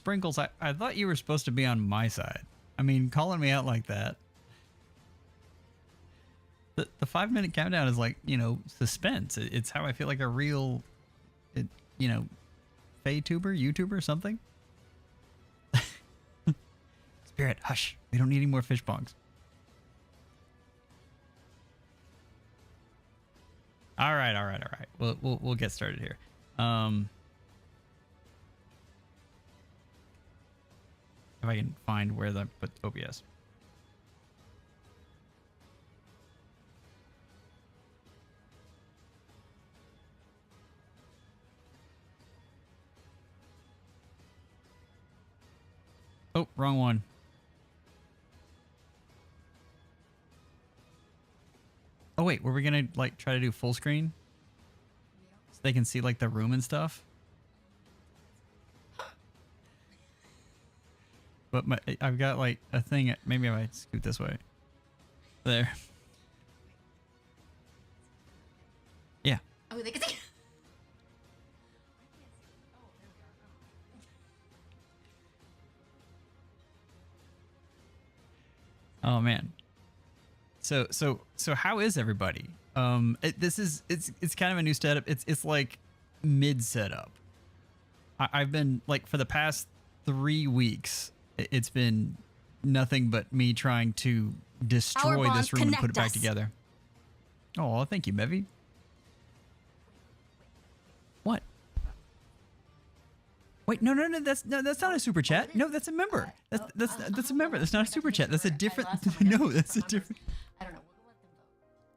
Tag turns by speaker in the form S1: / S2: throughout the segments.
S1: Sprinkles, I thought you were supposed to be on my side. I mean, calling me out like that. The 5-minute countdown is like, you know, suspense. It's how I feel like a real, you know, Fey-tuber, YouTuber, something. Spirit, hush. We don't need any more fish bonks. All right. We'll get started here. If I can find where the put OBS. Oh, wrong one. Oh wait, were we gonna like try to do full screen? So they can see like the room and stuff? But I've got like a thing, maybe I might scoot this way. There. Yeah.
S2: Oh, they can see.
S1: Oh man. So how is everybody? It's kind of a new setup. It's like mid setup. I've been like for the past 3 weeks, it's been nothing but me trying to destroy this room and put it back together. Oh, thank you, Mevy. What? Wait, no, that's not a super chat. No, that's a member. That's a member. That's not a super chat. That's a different. No, that's a different.
S2: I don't know.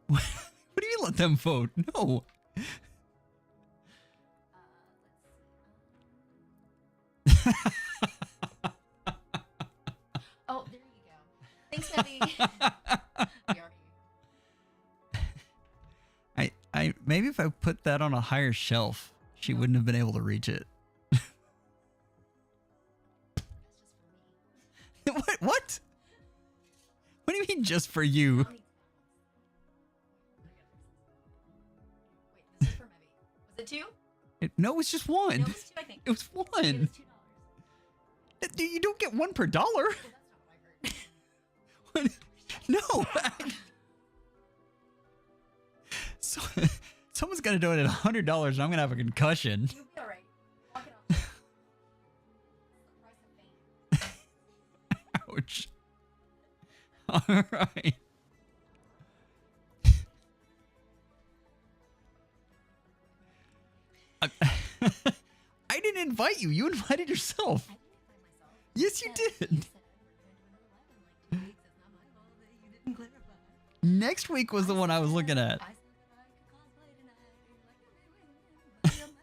S2: We'll let them vote.
S1: What do you let them vote? No.
S2: Oh, there you go. Thanks, Debbie.
S1: I maybe if I put that on a higher shelf, she wouldn't have been able to reach it. What? What? What do you mean just for you?
S2: Wait, this is for Mevy. Was it 2?
S1: No, it's just one.
S2: No, it was 2, I think.
S1: It was one.
S2: It was $2.
S1: You don't get one per dollar.
S2: Oh, that's not what I heard.
S1: No. So, someone's got to donate $100 and I'm going to have a concussion.
S2: You'll be alright. Walk it off. The price of fame.
S1: Ouch. All right. I didn't invite you. You invited yourself.
S2: I didn't invite myself.
S1: Yes, you did.
S2: You said we're going to do another live in like 2 weeks. It's not my fault that you didn't clarify.
S1: Next week was the one I was looking at.
S2: I said I could cosplay tonight. And you're like, wait.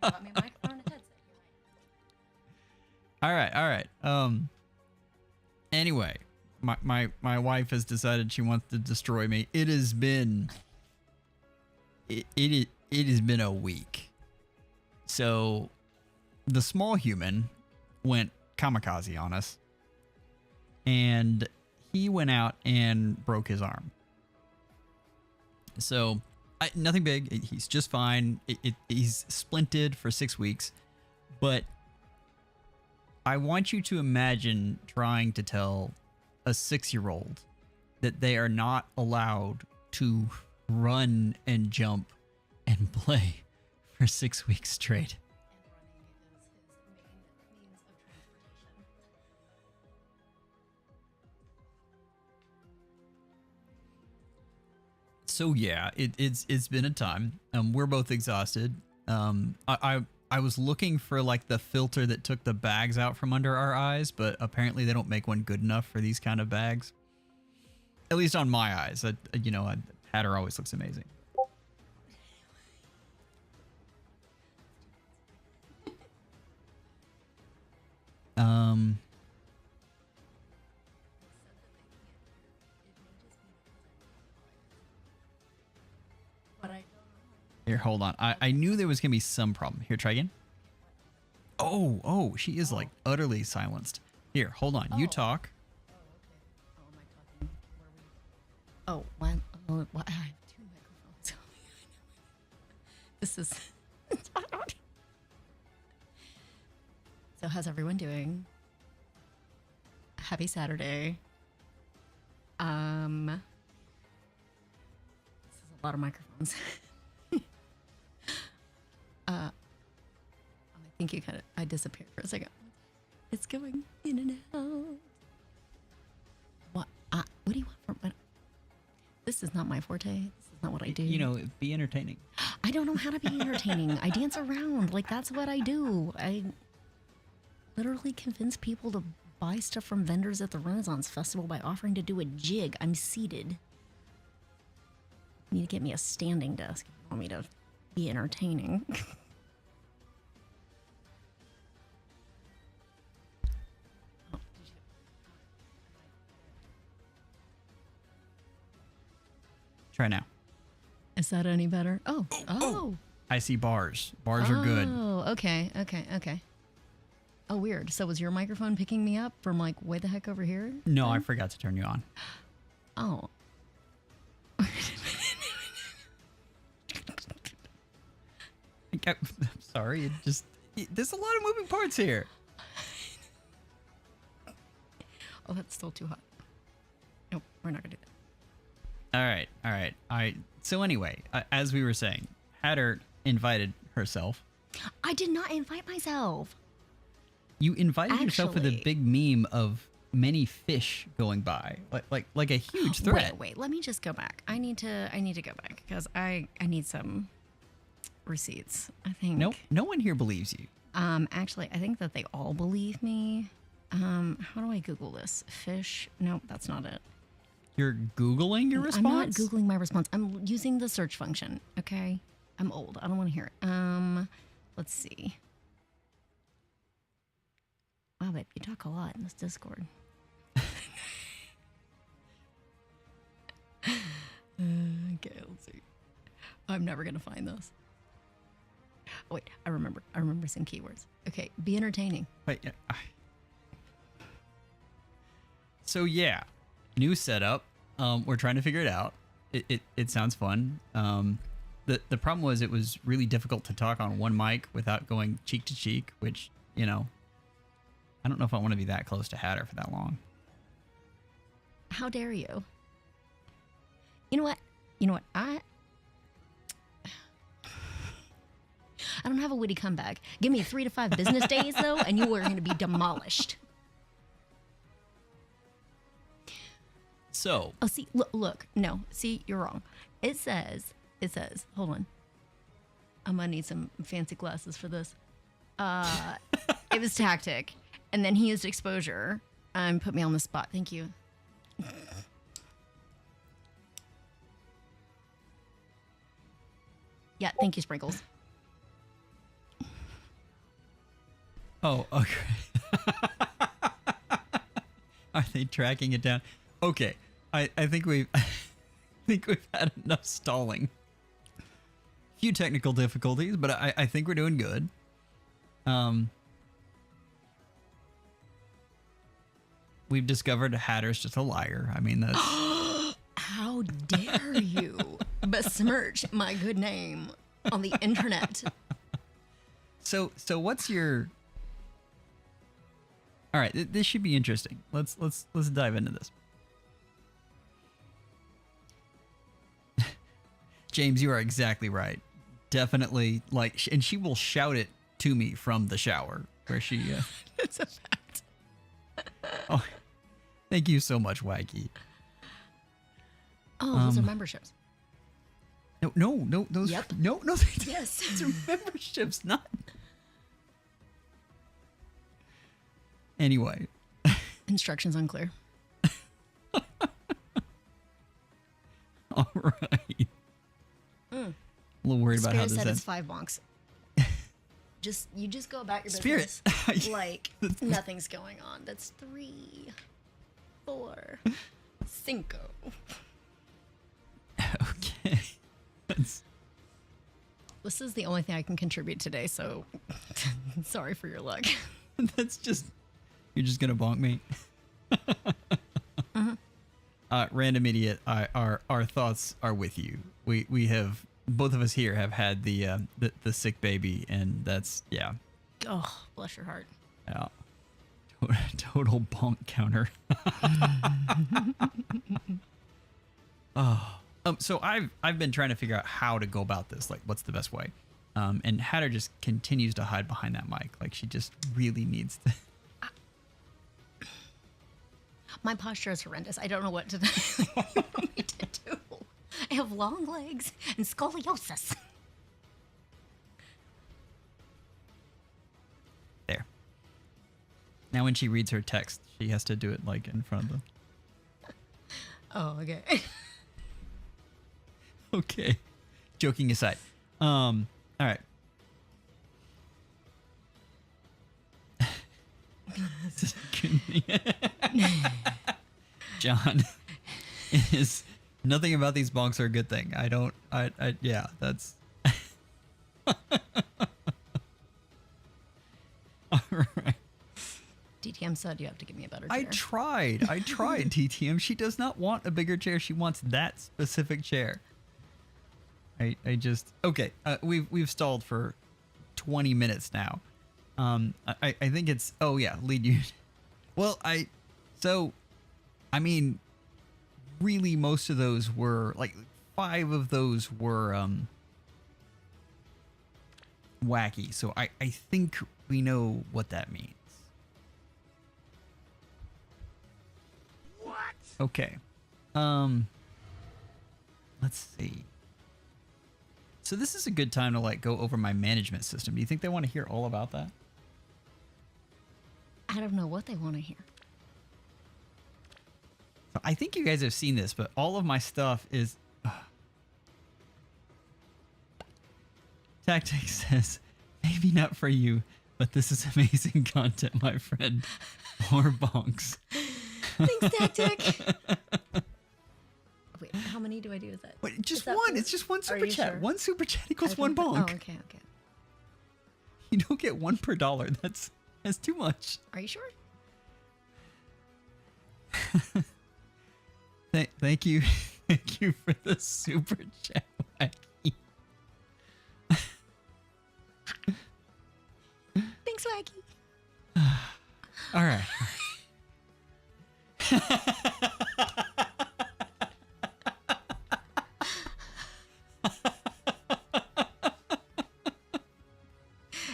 S2: You got me a microphone and a headset. You're right.
S1: All right. Anyway, my wife has decided she wants to destroy me. It has been it has been a week. So the small human went kamikaze on us, and he went out and broke his arm. So nothing big. He's just fine. He's splinted for 6 weeks, but I want you to imagine trying to tell a 6-year-old that they are not allowed to run and jump and play for 6 weeks straight.
S2: And running is his main means of transportation.
S1: So yeah, it's been a time. We're both exhausted. I was looking for like the filter that took the bags out from under our eyes, but apparently they don't make one good enough for these kind of bags. At least on my eyes. You know, Hatter always looks amazing.
S2: But I don't know.
S1: Here, hold on. I knew there was gonna be some problem. Here, try again. Oh, she is like utterly silenced. Here, hold on. You talk.
S2: Oh, okay. Oh, am I talking? Where we? Oh, one. Oh, well, I have 2 microphones. This is. So how's everyone doing? Happy Saturday. This is a lot of microphones. I think you I disappeared for a second. It's going in and out. What do you want from? This is not my forte. This is not what I do.
S1: You know, be entertaining.
S2: I don't know how to be entertaining. I dance around. Like, that's what I do. I literally convince people to buy stuff from vendors at the Renaissance Festival by offering to do a jig. I'm seated. You need to get me a standing desk if you want me to be entertaining.
S1: Try now.
S2: Is that any better? Oh.
S1: I see bars. Bars are good.
S2: Oh, okay. Oh, weird. So was your microphone picking me up from like way the heck over here?
S1: No, I forgot to turn you on.
S2: Oh.
S1: I'm sorry. There's a lot of moving parts here.
S2: Oh, that's still too hot. Nope, we're not gonna do that.
S1: All right. So anyway, as we were saying, Hatter invited herself.
S2: I did not invite myself.
S1: You invited yourself with a
S2: Actually.
S1: big meme of many fish going by, like a huge thread.
S2: Wait. Let me just go back. I need to go back because I need some receipts. I think.
S1: No one here believes you.
S2: Actually, I think that they all believe me. How do I Google this? Fish? Nope, that's not it.
S1: You're Googling your response?
S2: I'm not Googling my response. I'm using the search function. Okay. I'm old. I don't want to hear it. Let's see. Wow, babe, you talk a lot in this Discord. Okay, let's see. I'm never gonna find this. Oh, wait, I remember some keywords. Okay, be entertaining.
S1: Wait, yeah. So yeah, new setup. We're trying to figure it out. It sounds fun. The problem was it was really difficult to talk on one mic without going cheek to cheek, which, you know, I don't know if I want to be that close to Hatter for that long.
S2: How dare you? You know what? I don't have a witty comeback. Give me 3 to 5 business days though, and you are going to be demolished.
S1: So,
S2: Oh, see, look. No, see, you're wrong. It says, hold on. I'm going to need some fancy glasses for this. It was tactic, and then he used exposure and put me on the spot. Thank you. Yeah, thank you, Sprinkles.
S1: oh, okay. Are they tracking it down? Okay. I think we've had enough stalling. Few technical difficulties, but I think we're doing good. We've discovered Hatter's just a liar. I mean, that's
S2: How dare you besmirch my good name on the internet?
S1: so what's your All right, this should be interesting. Let's dive into this. James, you are exactly right. Definitely, and she will shout it to me from the shower where she.
S2: It's a fact.
S1: Oh, thank you so much, Wacky.
S2: Oh, those are memberships.
S1: No, those.
S2: Yep.
S1: No,
S2: Yes.
S1: those are memberships, not. Anyway.
S2: Instructions unclear.
S1: All right. A little worried about how
S2: Spirit
S1: this
S2: said it's
S1: ends.
S2: 5 bonks. You just go about your
S1: Spirit.
S2: business like nothing's going on. That's 3, 4, 5.
S1: Okay.
S2: This is the only thing I can contribute today, so sorry for your luck.
S1: That's just. You're just gonna bonk me. Random idiot. Our thoughts are with you. We have both of us here have had the sick baby, and that's yeah.
S2: Oh, bless your heart.
S1: Yeah. Total bonk counter. Oh. So I've been trying to figure out how to go about this. Like, what's the best way? And Hatter just continues to hide behind that mic. Like, she just really needs to.
S2: My posture is horrendous. I don't know what to want me to do. I have long legs and scoliosis.
S1: There. Now when she reads her text, she has to do it like in front of them.
S2: Oh, okay.
S1: Okay. Joking aside. All right. John, is nothing about these bonks are a good thing. Yeah, that's. All right.
S2: DTM said you have to give me a better chair.
S1: I tried, TTM. She does not want a bigger chair. She wants that specific chair. I just, okay. We've stalled for 20 minutes now. I think it's, oh yeah, lead you. Well, really most of those were, like 5 of those were, wacky. So I think we know what that means. What? Okay. Let's see. So this is a good time to like go over my management system. Do you think they want to hear all about that?
S2: I don't know what they want to hear.
S1: So I think you guys have seen this, but all of my stuff is... Tactics says, maybe not for you, but this is amazing content, my friend. More bonks.
S2: Thanks, Tactic. Wait, how many do I do? Is that?
S1: Wait, just
S2: that
S1: one.
S2: for-
S1: It's just one super
S2: you
S1: chat.
S2: sure?
S1: One super chat equals
S2: I
S1: one
S2: think
S1: bonk.
S2: Oh, okay.
S1: You don't get one per dollar. That's too much.
S2: Are you sure?
S1: Thank you. Thank you for the super chat, Wacky.
S2: Thanks, Wacky.
S1: All right.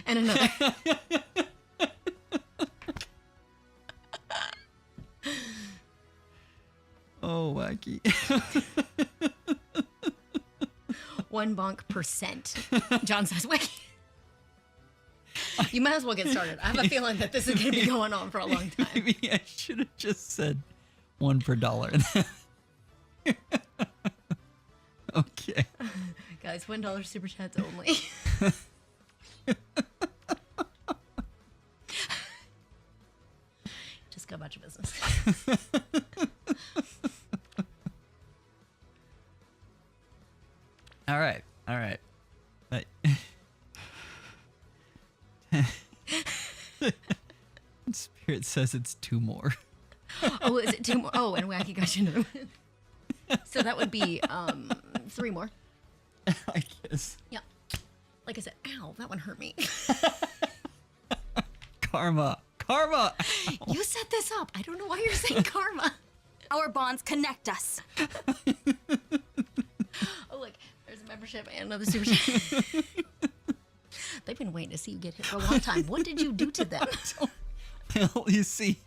S2: And another.
S1: Oh, Wacky.
S2: 1 bonk percent. John says, Wacky. You might as well get started. I have a feeling that this is going to be going on for a long time.
S1: Maybe I should have just said one per dollar. Okay.
S2: Guys, $1 super chats only. Just go about your business.
S1: All right. All right. Spirit says it's 2 more.
S2: Oh, is it 2 more? Oh, and Wacky got you another one. So that would be 3 more.
S1: I guess.
S2: Yeah. Like I said, ow, that one hurt me.
S1: Karma. Ow.
S2: You set this up. I don't know why you're saying karma.
S3: Our bonds connect us.
S2: Oh, look, there's a membership and another super chat. They've been waiting to see you get hit for a long time. What did you do to them?
S1: Well, you see,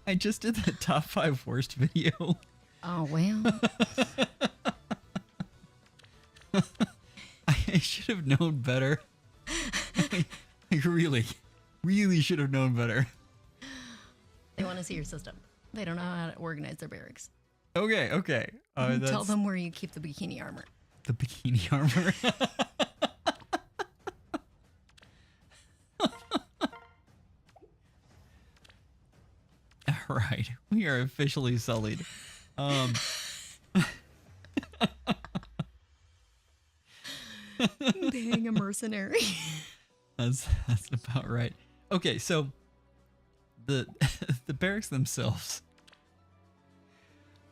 S1: I just did the top 5 worst video.
S2: Oh, well.
S1: I should have known better. I really should have known better.
S2: They want to see your system. They don't know how to organize their barracks.
S1: Okay.
S2: Tell
S1: That's
S2: them where you keep the bikini armor.
S1: the bikini armor. All right, we are officially sullied.
S2: Being a mercenary.
S1: That's about right. Okay, so the the barracks themselves.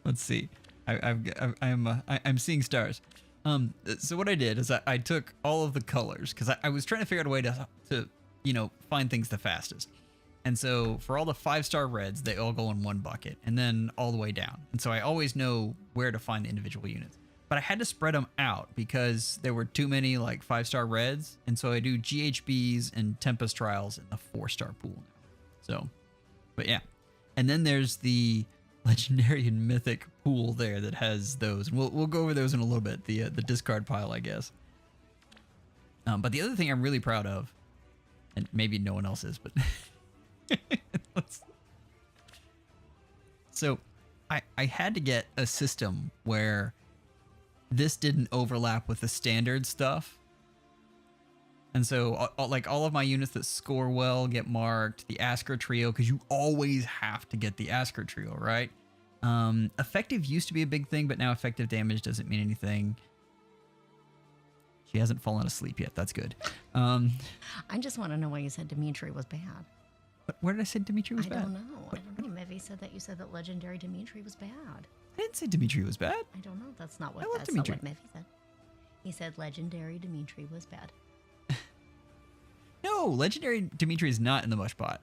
S1: Let's see. I'm seeing stars. So what I did is I took all of the colors because I was trying to figure out a way to find things the fastest. And so for all the 5-star reds, they all go in one bucket and then all the way down. And so I always know where to find the individual units. But I had to spread them out because there were too many like 5-star reds. And so I do GHBs and Tempest Trials in the 4-star pool now. So, but yeah. And then there's the legendary and mythic pool there that has those. And we'll go over those in a little bit, the discard pile, I guess. But the other thing I'm really proud of, and maybe no one else is, but so I had to get a system where this didn't overlap with the standard stuff. And so like all of my units that score well get marked, the Asker trio, because you always have to get the Asker trio, right? Effective used to be a big thing, but now effective damage doesn't mean anything. She hasn't fallen asleep yet. That's good.
S2: I just want to know why you said Dimitri was bad.
S1: Where did I say Dimitri was bad?
S2: I don't know. I don't know. Maybe said that you said that legendary Dimitri was bad.
S1: I didn't say Dimitri was bad.
S2: I don't know. That's not what
S1: I love
S2: that's
S1: Dimitri.
S2: not what Mevy said. He said legendary Dimitri was bad.
S1: No, legendary Dimitri is not in the mush pot.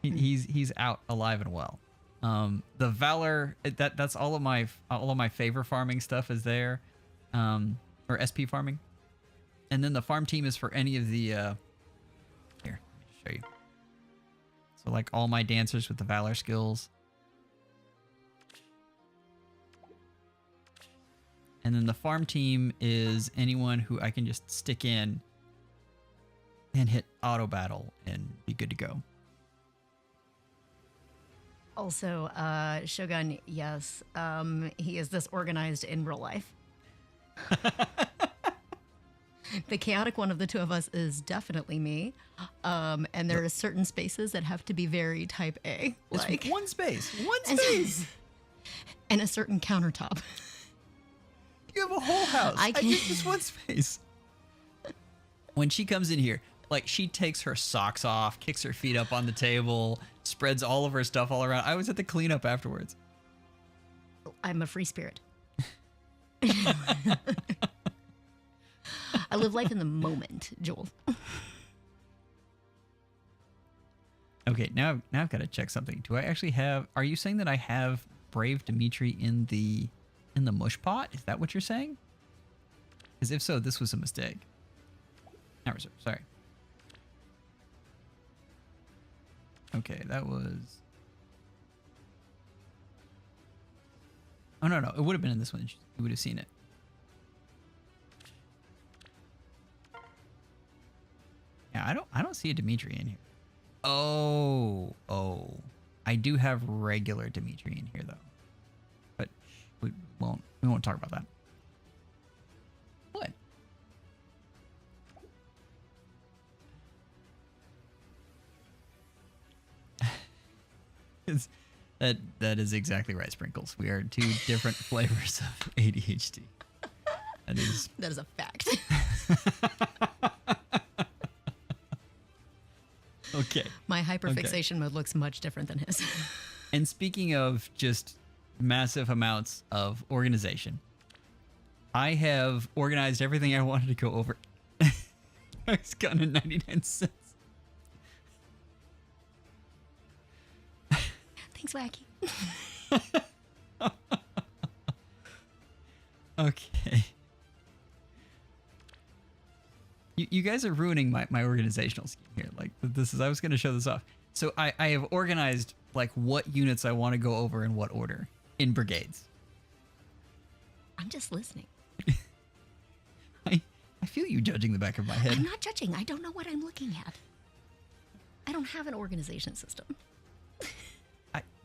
S1: He's out alive and well. The Valor, that's all of my favor farming stuff is there, or SP farming, and then the farm team is for any of the. Here, let me show you. So like all my dancers with the Valor skills, and then the farm team is anyone who I can just stick in and hit auto battle and be good to go.
S2: Also, Shogun, yes, he is this organized in real life. The chaotic one of the two of us is definitely me. And there are certain spaces that have to be very type A.
S1: Like it's one space.
S2: And a certain countertop.
S1: You have a whole house. I get just one space. When she comes in here, like she takes her socks off, kicks her feet up on the table, spreads all of her stuff all around. I was at the cleanup afterwards.
S2: I'm a free spirit. I live life in the moment, Joel.
S1: Okay, now I've got to check something. Do I actually have? Are you saying that I have Brave Dimitri in the mush pot? Is that what you're saying? Because if so, this was a mistake. Not reserve. Sorry. Okay, that was. Oh no, it would have been in this one. You would have seen it. Yeah, I don't see a Dimitri in here. Oh, I do have regular Dimitri in here though, but we won't talk about that. What? That is exactly right, Sprinkles. We are two different flavors of ADHD. That is
S2: a fact.
S1: Okay.
S2: My hyperfixation mode looks much different than his.
S1: And speaking of just massive amounts of organization, I have organized everything I wanted to go over. It's gotten in 99 cents.
S2: Thanks, Wacky.
S1: Okay. You guys are ruining my organizational scheme here. Like I was going to show this off. So I have organized like what units I want to go over in what order in brigades.
S2: I'm just listening.
S1: I feel you judging the back of my head.
S2: I'm not judging. I don't know what I'm looking at. I don't have an organization system.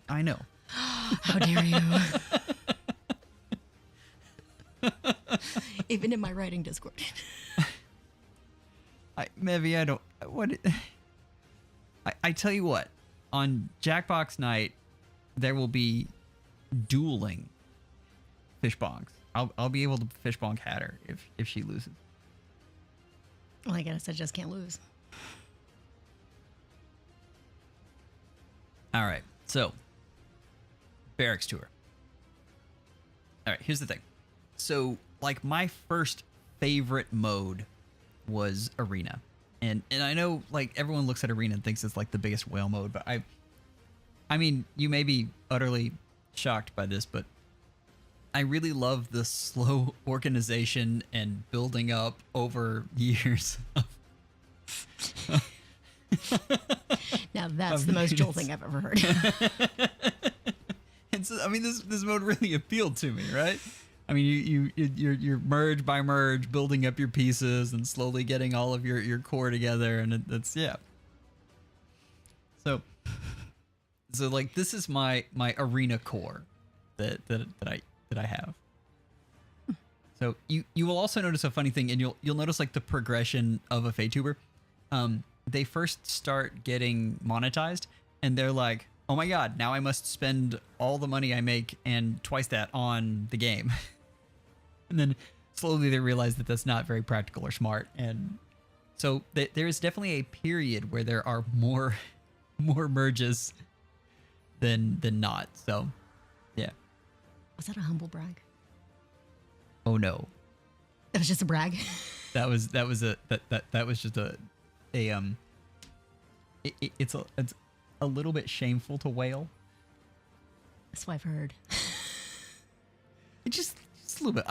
S1: I know.
S2: How dare you? Even in my writing Discord.
S1: Maybe I don't. I tell you what, on Jackbox night, there will be dueling fish bonks. I'll be able to fish bonk Hatter if she loses.
S2: Well, I guess I just can't lose.
S1: All right, so Barracks Tour. All right, here's the thing. So, like, my first favorite mode was Arena. And I know like everyone looks at Arena and thinks it's like the biggest whale mode, but I mean, you may be utterly shocked by this, but I really love the slow organization and building up over years.
S2: Now that's the most jolting I've ever heard.
S1: And so, I mean, this mode really appealed to me, right? I mean, you're merge by merge, building up your pieces and slowly getting all of your core together, and it's yeah. So like this is my arena core that I have. So you will also notice a funny thing, and you'll notice like the progression of a FEHtuber. They first start getting monetized, and they're like, oh my god, now I must spend all the money I make and twice that on the game. And then slowly they realize that that's not very practical or smart. And so there is definitely a period where there are more merges than not. So yeah.
S2: Was that a humble brag?
S1: Oh no.
S2: That was just a brag.
S1: That was just it's a little bit shameful to wail.
S2: That's what I've heard.
S1: It just a little bit.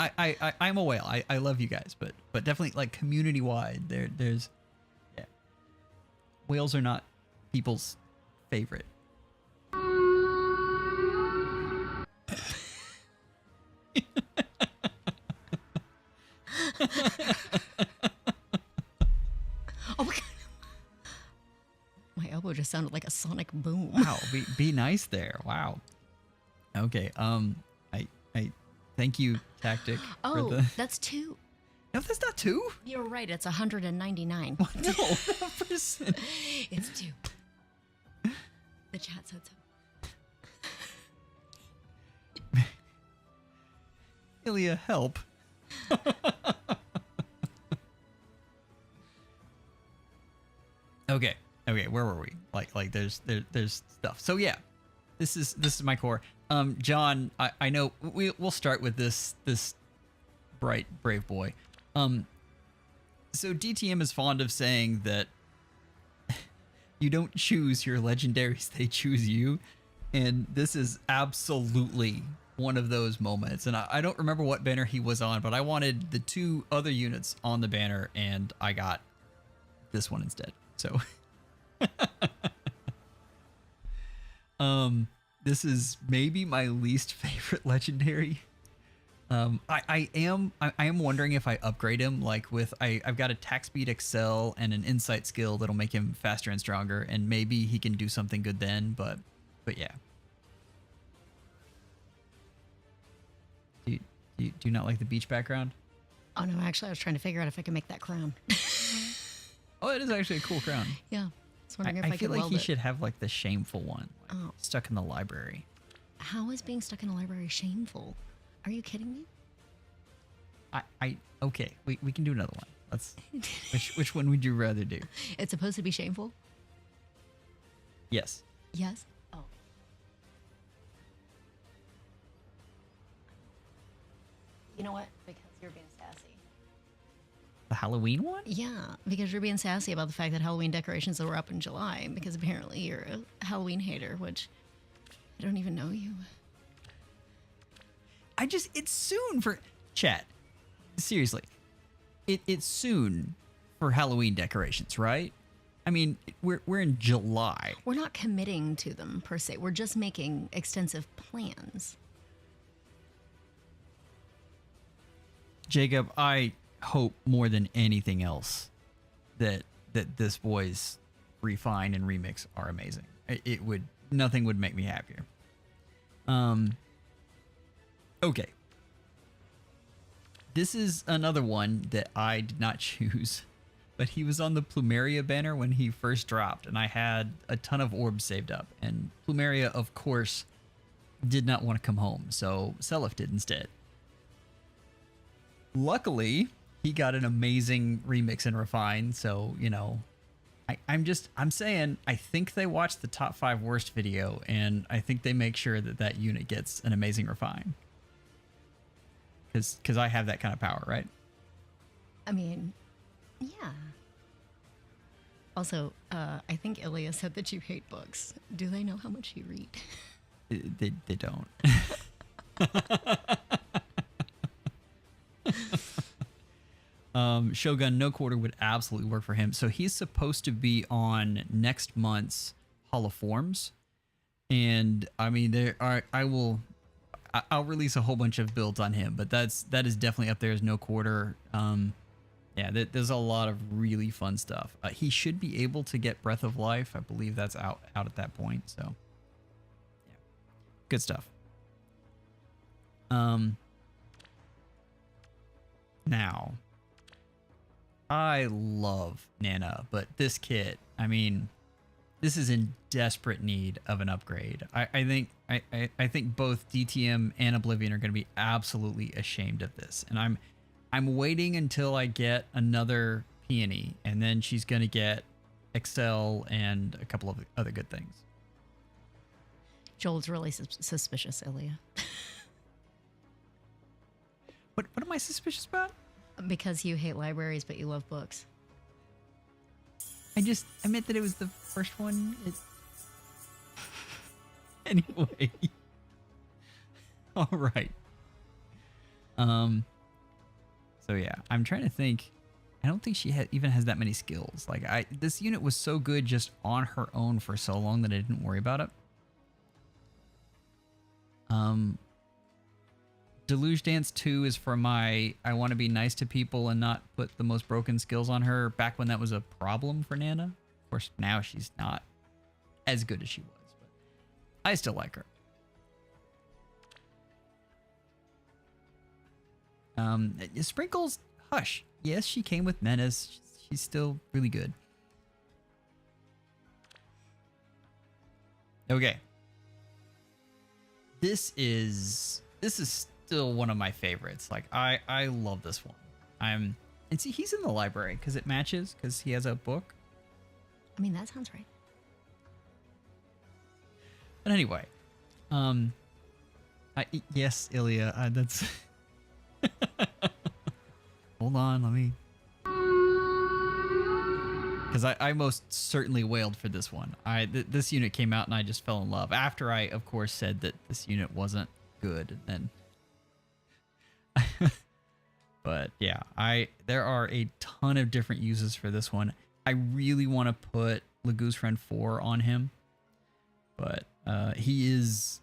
S1: I'm a whale. I love you guys, but definitely like community wide, there's yeah. Whales are not people's favorite.
S2: Oh my god. My elbow just sounded like a sonic boom.
S1: Wow, be nice there. Wow. Okay. I thank you, Tactic.
S2: Oh,
S1: for the...
S2: that's 2.
S1: No, that's not 2.
S2: You're right. It's 199.
S1: What? No, percent.
S2: It's 2. The chat said so.
S1: Ilya, help. Okay, where were we? Like there's stuff. So yeah, this is my core. John, I know we'll start with this bright brave boy. So DTM is fond of saying that you don't choose your legendaries, they choose you, and this is absolutely one of those moments. And I don't remember what banner he was on, but I wanted the 2 other units on the banner, and I got this one instead. So this is maybe my least favorite legendary. I am wondering if I upgrade him, like with I've got attack speed excel and an insight skill that'll make him faster and stronger, and maybe he can do something good then, but yeah. Do you not like the beach background?
S2: Oh no, actually I was trying to figure out if I could make that crown.
S1: Oh, it is actually a cool crown.
S2: Yeah. I was wondering if I
S1: feel
S2: could
S1: like
S2: weld
S1: he
S2: it.
S1: should have like the shameful one, like,
S2: Oh.
S1: stuck in the library.
S2: How is being stuck in a library shameful? Are you kidding me?
S1: Okay, we can do another one. Let's which one would you rather do?
S2: It's supposed to be shameful?
S1: Yes.
S2: Yes. Oh. You know what? Because you're being sassy.
S1: The Halloween one?
S2: Yeah, because you're being sassy about the fact that Halloween decorations were up in July, because apparently you're a Halloween hater, which I don't even know you.
S1: It's soon for chat. Seriously. It's soon for Halloween decorations, right? I mean, we're in July.
S2: We're not committing to them per se. We're just making extensive plans.
S1: Jacob, I hope more than anything else that this boy's refine and remix are amazing. Nothing would make me happier. Okay. This is another one that I did not choose, but he was on the Plumeria banner when he first dropped, and I had a ton of orbs saved up, and Plumeria, of course, did not want to come home, so Seliph did instead. Luckily, he got an amazing remix and refine, so, you know, I'm saying, I think they watched the top 5 worst video, and I think they make sure that unit gets an amazing refine. Because I have that kind of power, right?
S2: I mean, yeah. Also, I think Ilya said that you hate books. Do they know how much you read?
S1: They don't. Shogun no quarter would absolutely work for him. So he's supposed to be on next month's Hall of Forms, and I mean I'll release a whole bunch of builds on him, but that is definitely up there as no quarter. Yeah, there's a lot of really fun stuff. He should be able to get Breath of Life. I believe that's out at that point. So, yeah, good stuff. Now, I love Nana, but this kit, I mean, this is in desperate need of an upgrade. I think both DTM and Oblivion are going to be absolutely ashamed of this, and I'm waiting until I get another peony, and then she's going to get Excel and a couple of other good things.
S2: Joel's really suspicious, Ilya.
S1: What am I suspicious about?
S2: Because you hate libraries, but you love books.
S1: I meant that it was the first one. Anyway. All right. So yeah, I'm trying to think. I don't think she even has that many skills. Like this unit was so good just on her own for so long that I didn't worry about it. Deluge Dance 2 is for my I want to be nice to people and not put the most broken skills on her back when that was a problem for Nana. Of course, now she's not as good as she was, but I still like her. Sprinkles, hush. Yes, she came with Menace. She's still really good. Okay. This is still one of my favorites. Like I love this one. And see, he's in the library because it matches because he has a book.
S2: I mean, that sounds right.
S1: But anyway, yes, Ilya, that's. Hold on, let me. Because I most certainly wailed for this one. This unit came out and I just fell in love after I, of course, said that this unit wasn't good. And but yeah, there are a ton of different uses for this one. I really want to put Lagoose Friend 4 on him, but he is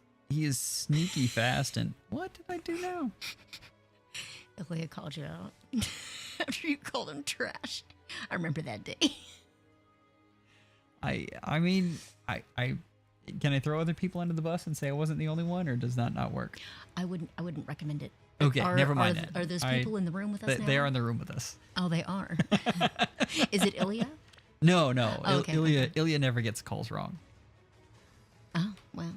S1: sneaky fast. And what did I do now?
S2: Ilya called you out after you called him trash. I remember that day.
S1: I mean, can I throw other people under the bus and say I wasn't the only one, or does that not work?
S2: I wouldn't recommend it.
S1: Okay, never mind.
S2: Are those people in the room with us now?
S1: They are in the room with us.
S2: Oh, they are. Is it Ilya?
S1: No.
S2: Oh, okay,
S1: Ilya never gets calls wrong.
S2: Oh, well.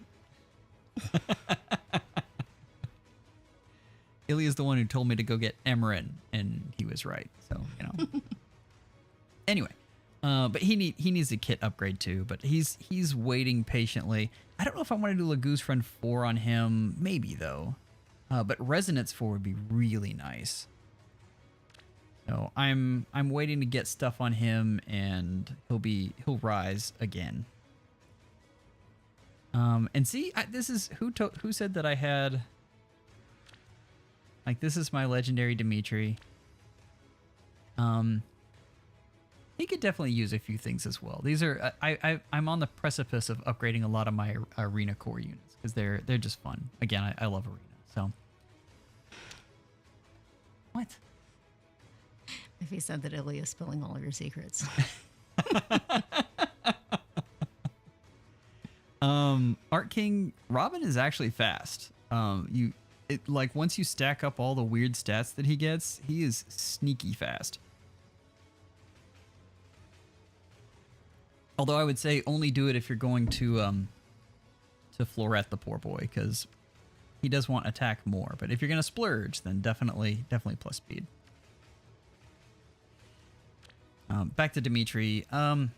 S1: Ilya's the one who told me to go get Emerin, and he was right. So, you know. Anyway, but he needs a kit upgrade too, but he's waiting patiently. I don't know if I want to do Lagoose Friend 4 on him. Maybe though. But Resonance 4 would be really nice. So I'm waiting to get stuff on him, and he'll rise again. And see, this is who said that I had. Like, this is my legendary Dimitri. He could definitely use a few things as well. These are I'm on the precipice of upgrading a lot of my arena core units because they're just fun. Again, I love arena. So what?
S2: If he said that Ilya is spilling all of your secrets.
S1: Art King Robin is actually fast. Like once you stack up all the weird stats that he gets, he is sneaky fast. Although I would say only do it if you're going to Floret the poor boy, because he does want attack more. But if you're gonna splurge, then definitely plus speed. Back to Dimitri. God,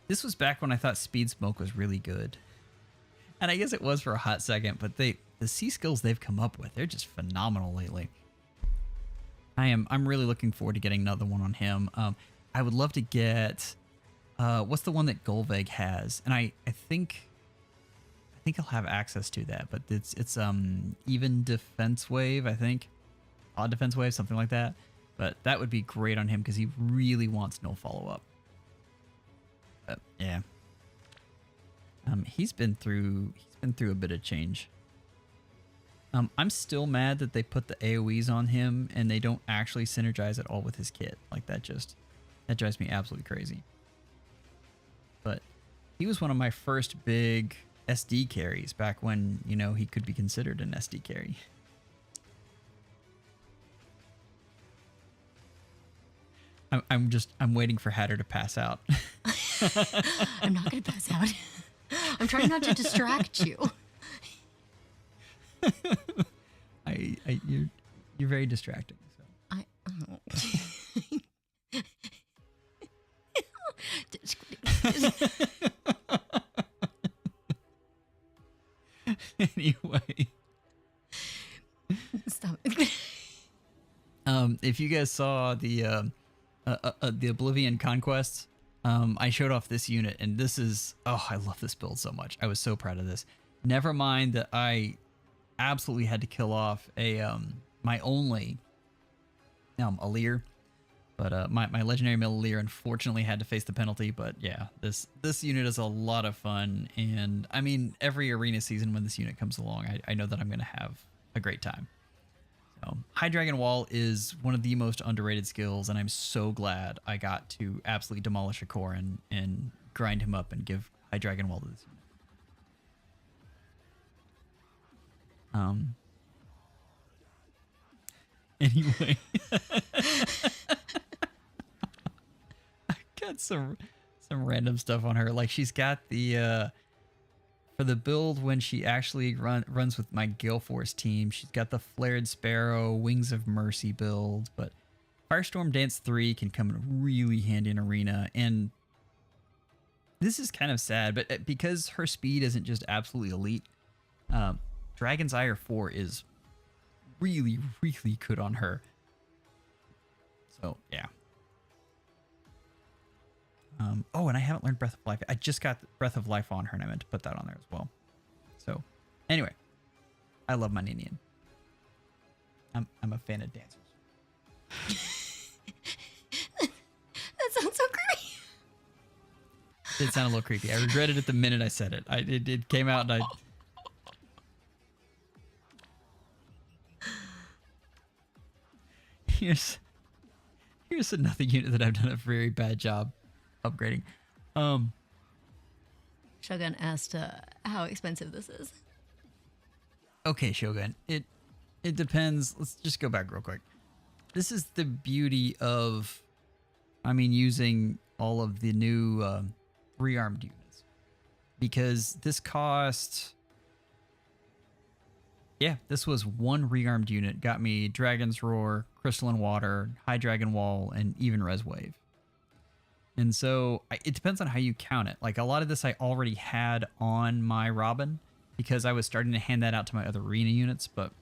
S1: this was back when I thought Speed Smoke was really good, and I guess it was for a hot second. But the C skills they've come up with, they're just phenomenal lately. I'm really looking forward to getting another one on him. I would love to get what's the one that Golveg has? And I think he'll have access to that, but it's even defense wave, I think. Odd defense wave, something like that. But that would be great on him because he really wants no follow-up. But yeah. He's been through a bit of change. I'm still mad that they put the AoEs on him and they don't actually synergize at all with his kit. Like that drives me absolutely crazy. But he was one of my first big SD carries back when, you know, he could be considered an SD carry. I'm waiting for Hatter to pass out.
S2: I'm not going to pass out. I'm trying not to distract you.
S1: You're very distracting. So. Anyway.
S2: Stop.
S1: If you guys saw the Oblivion Conquests, I showed off this unit, and this is, oh, I love this build so much. I was so proud of this. Never mind that I absolutely had to kill off my only Alir, but my legendary mill Alir unfortunately had to face the penalty. But yeah, this unit is a lot of fun, and I mean, every arena season when this unit comes along, I know that I'm gonna have a great time. So, High Dragon Wall is one of the most underrated skills, and I'm so glad I got to absolutely demolish a core and grind him up and give High Dragon Wall to this unit. Anyway. I got some random stuff on her. Like, she's got the for the build when she actually runs with my Gale Force team, she's got the Flared Sparrow, Wings of Mercy build, but Firestorm Dance 3 can come in really handy in arena. And this is kind of sad, but because her speed isn't just absolutely elite, Dragon's Ire 4 is really, really good on her. So, yeah. Oh, and I haven't learned Breath of Life. I just got Breath of Life on her, and I meant to put that on there as well. So, anyway, I love my Ninian. I'm a fan of dancers.
S2: That sounds so creepy.
S1: It sounded a little creepy. I regretted it the minute I said it. It came out, and Here's another unit that I've done a very bad job upgrading.
S2: Shogun asked how expensive this is.
S1: Okay, Shogun. It depends. Let's just go back real quick. This is the beauty of, using all of the new rearmed units, because this cost. Yeah, this was one rearmed unit. Got me Dragon's Roar, Crystalline Water, High Dragon Wall, and even Res Wave. And so it depends on how you count it. Like, a lot of this I already had on my Robin because I was starting to hand that out to my other arena units. But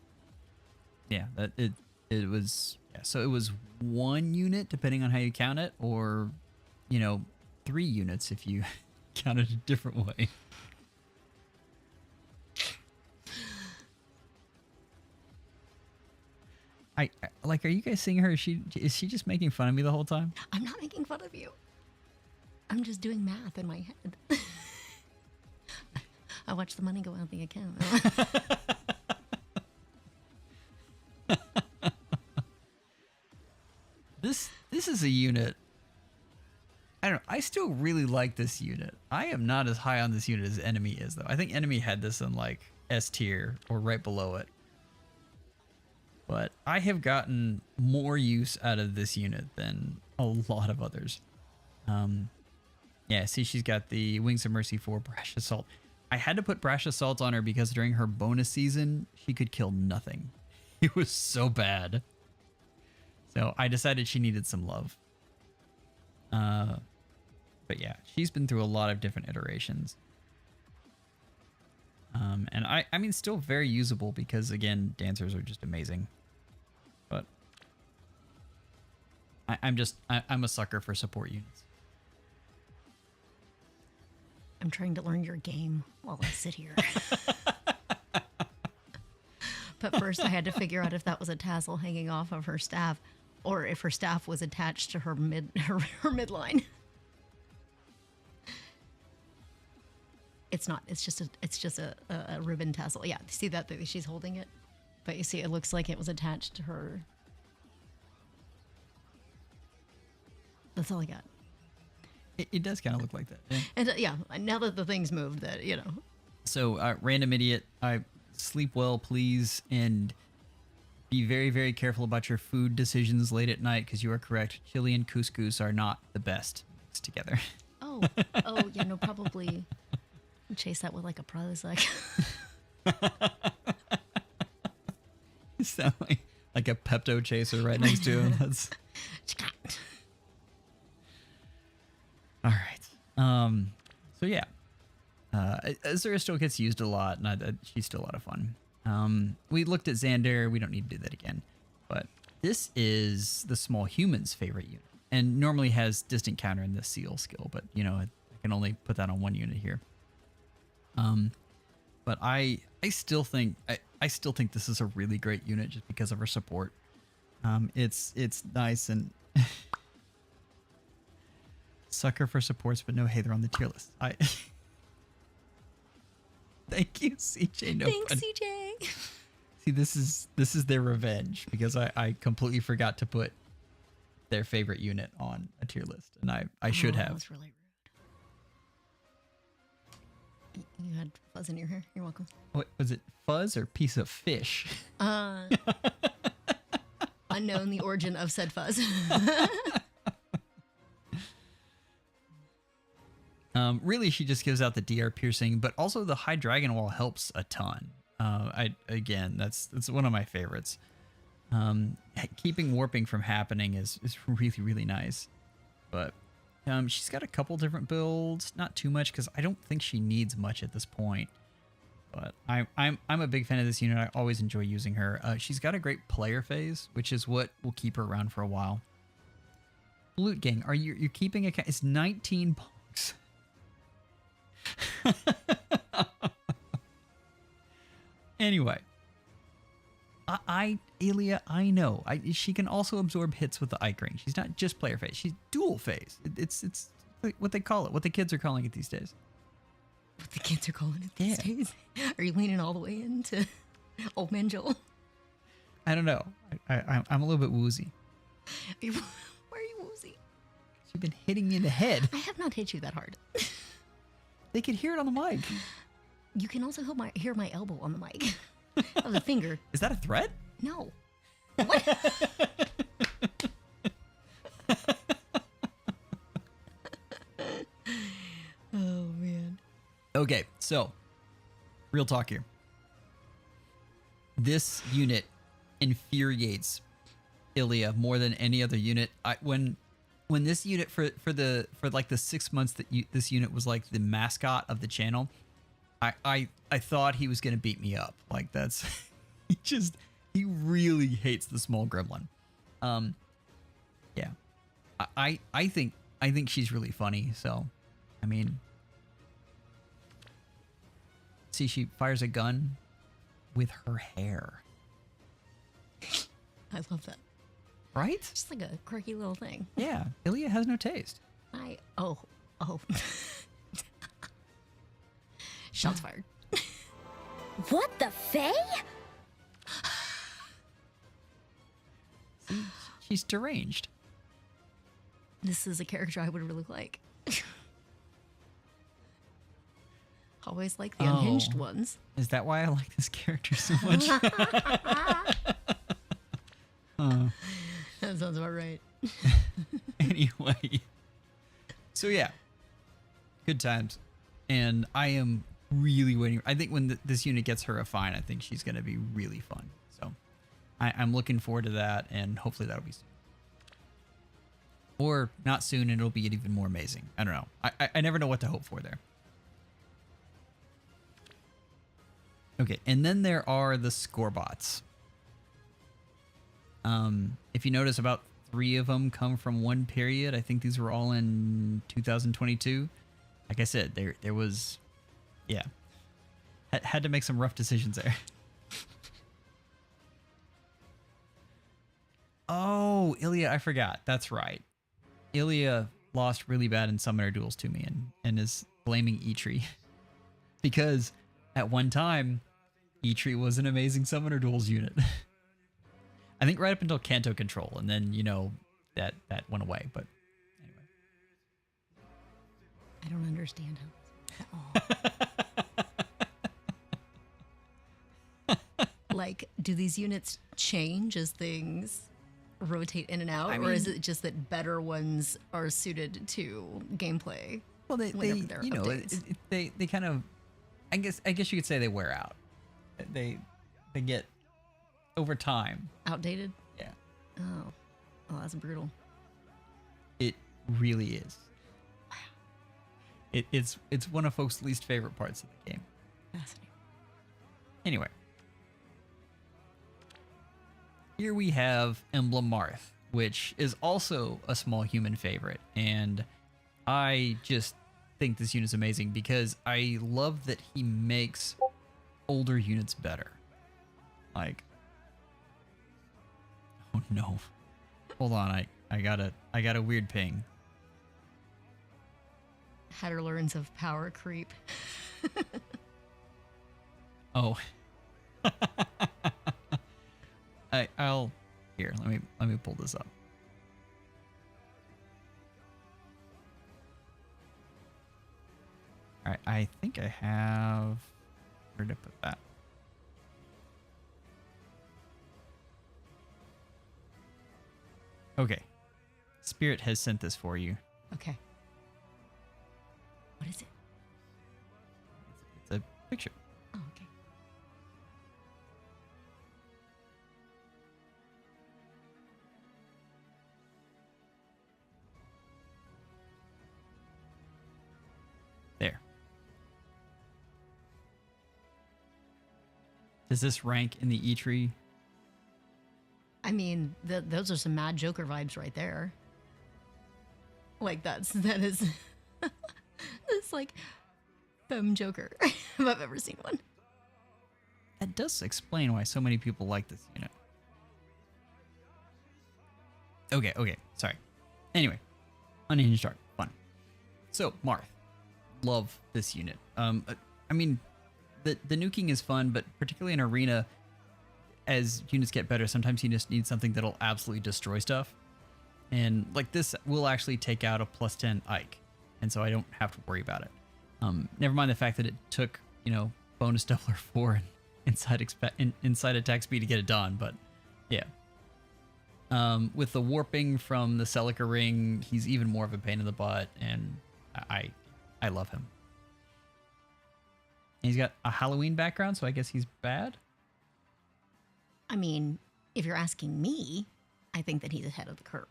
S1: yeah, it was, yeah. So it was one unit depending on how you count it, or 3 units if you count it a different way. Like, are you guys seeing her? Is she just making fun of me the whole time?
S2: I'm not making fun of you. I'm just doing math in my head. I watch the money go out the account.
S1: This is a unit. I don't know. I still really like this unit. I am not as high on this unit as Enemy is, though. I think Enemy had this in like S tier or right below it. But I have gotten more use out of this unit than a lot of others. Yeah, see, she's got the Wings of Mercy for Brash Assault. I had to put Brash Assault on her because during her bonus season, she could kill nothing. It was so bad. So I decided she needed some love. But yeah, she's been through a lot of different iterations. And I mean, still very usable because, again, dancers are just amazing. But I'm a sucker for support units.
S2: I'm trying to learn your game while I sit here. But first I had to figure out if that was a tassel hanging off of her staff or if her staff was attached to her midline. It's not. It's just a ribbon tassel. Yeah, see that she's holding it? But you see it looks like it was attached to her. That's all I got.
S1: It does kind of look like that. Yeah.
S2: And yeah, now that the thing's moved, that, you know.
S1: So, random idiot, I sleep well, please, and be very, very careful about your food decisions late at night, because you are correct. Chili and couscous are not the best mixed together.
S2: Oh, yeah, no, probably chase that with like a Prozac.
S1: You sound like a Pepto chaser right next to him. That's... All right. So yeah, Azura still gets used a lot, and she's still a lot of fun. We looked at Xander. We don't need to do that again. But this is the small human's favorite unit, and normally has distant counter in the seal skill. But you know, I can only put that on one unit here. But I still think this is a really great unit just because of her support. It's nice and. Sucker for supports, but no hater on the tier list. Thank you, CJ. No
S2: Thanks,
S1: fun.
S2: CJ.
S1: See, this is their revenge because I completely forgot to put their favorite unit on a tier list, and I should have.
S2: That's really rude. You had fuzz in your hair. You're welcome.
S1: What was it? Fuzz or piece of fish?
S2: Unknown the origin of said fuzz.
S1: Really, she just gives out the DR piercing, but also the high dragon wall helps a ton. That's one of my favorites. Keeping warping from happening is really, really nice. But she's got a couple different builds, not too much because I don't think she needs much at this point. But I'm a big fan of this unit. I always enjoy using her. She's got a great player phase, which is what will keep her around for a while. Loot Gang, you're keeping a it's 19 bonks. Anyway, Ilya, I know she can also absorb hits with the Ike Ring. She's not just player phase; she's dual phase. It's what they call it, what the kids are calling it these days.
S2: What the kids are calling it these days? Are you leaning all the way into old man Joel?
S1: I don't know. I'm a little bit woozy.
S2: Why are you woozy?
S1: You've been hitting me in the head.
S2: I have not hit you that hard.
S1: They could hear it on the mic.
S2: You can also hear my elbow on the mic. That was a finger.
S1: Is that a threat?
S2: No. What? Oh, man.
S1: Okay, so real talk here. This unit infuriates Ilya more than any other unit. When this unit for like the 6 months that this unit was like the mascot of the channel, I thought he was gonna beat me up. Like that's he really hates the small gremlin. Yeah, I think she's really funny. So, I mean, see, she fires a gun with her hair.
S2: I love that.
S1: Right?
S2: Just like a quirky little thing.
S1: Yeah, Ilya has no taste.
S2: Oh. Shots fired.
S3: What the Fae?
S1: See, she's deranged.
S2: This is a character I would really like. Always like the unhinged ones.
S1: Is that why I like this character so much?
S2: That sounds about right.
S1: Anyway. So yeah. Good times. And I am really waiting. I think when this unit gets her a fine, I think she's going to be really fun. So I'm looking forward to that, and hopefully that'll be soon. Or not soon, and it'll be even more amazing. I don't know. I never know what to hope for there. Okay, and then there are the score bots. If you notice, about 3 of them come from one period. I think these were all in 2022. like I said, there was, yeah, had to make some rough decisions there. Oh, Ilya, I forgot. That's right. Ilya lost really bad in summoner duels to me and is blaming Eitri because at one time Eitri was an amazing summoner duels unit. I think right up until Kanto control, and then that went away. But anyway,
S2: I don't understand how at all. Like, do these units change as things rotate in and out, or is it just that better ones are suited to gameplay?
S1: Well, they kind of, I guess you could say they wear out. They get over time
S2: Outdated?
S1: Yeah.
S2: Oh, that's brutal.
S1: It really is. Wow. It's one of folks' least favorite parts of the game.
S2: Fascinating.
S1: Anyway. Here we have Emblem Marth, which is also a small human favorite, and I just think this unit's amazing because I love that he makes older units better. Like, oh no, hold on, I got a weird ping.
S2: Hatter learns of power creep.
S1: Oh. I'll here. Let me pull this up. All right, I think I have. Where did I put that? Okay, Spirit has sent this for you.
S2: Okay. What is it?
S1: It's a picture.
S2: Oh, okay.
S1: There. Does this rank in the E-tree?
S2: I mean, those are some Mad Joker vibes right there. Like that is it's like Femme Joker if I've ever seen one.
S1: That does explain why so many people like this unit. Okay, sorry. Anyway, Unhinged Art, fun. So, Marth. Love this unit. I mean, the nuking is fun, but particularly in Arena, as units get better, sometimes you just need something that'll absolutely destroy stuff. And like this will actually take out a +10 Ike, and so I don't have to worry about it. Never mind the fact that it took, bonus doubler 4 and inside attack speed to get it done, but yeah. With the warping from the Celica ring, he's even more of a pain in the butt, and I love him. And he's got a Halloween background, so I guess he's bad.
S2: I mean, if you're asking me, I think that he's ahead of the curve.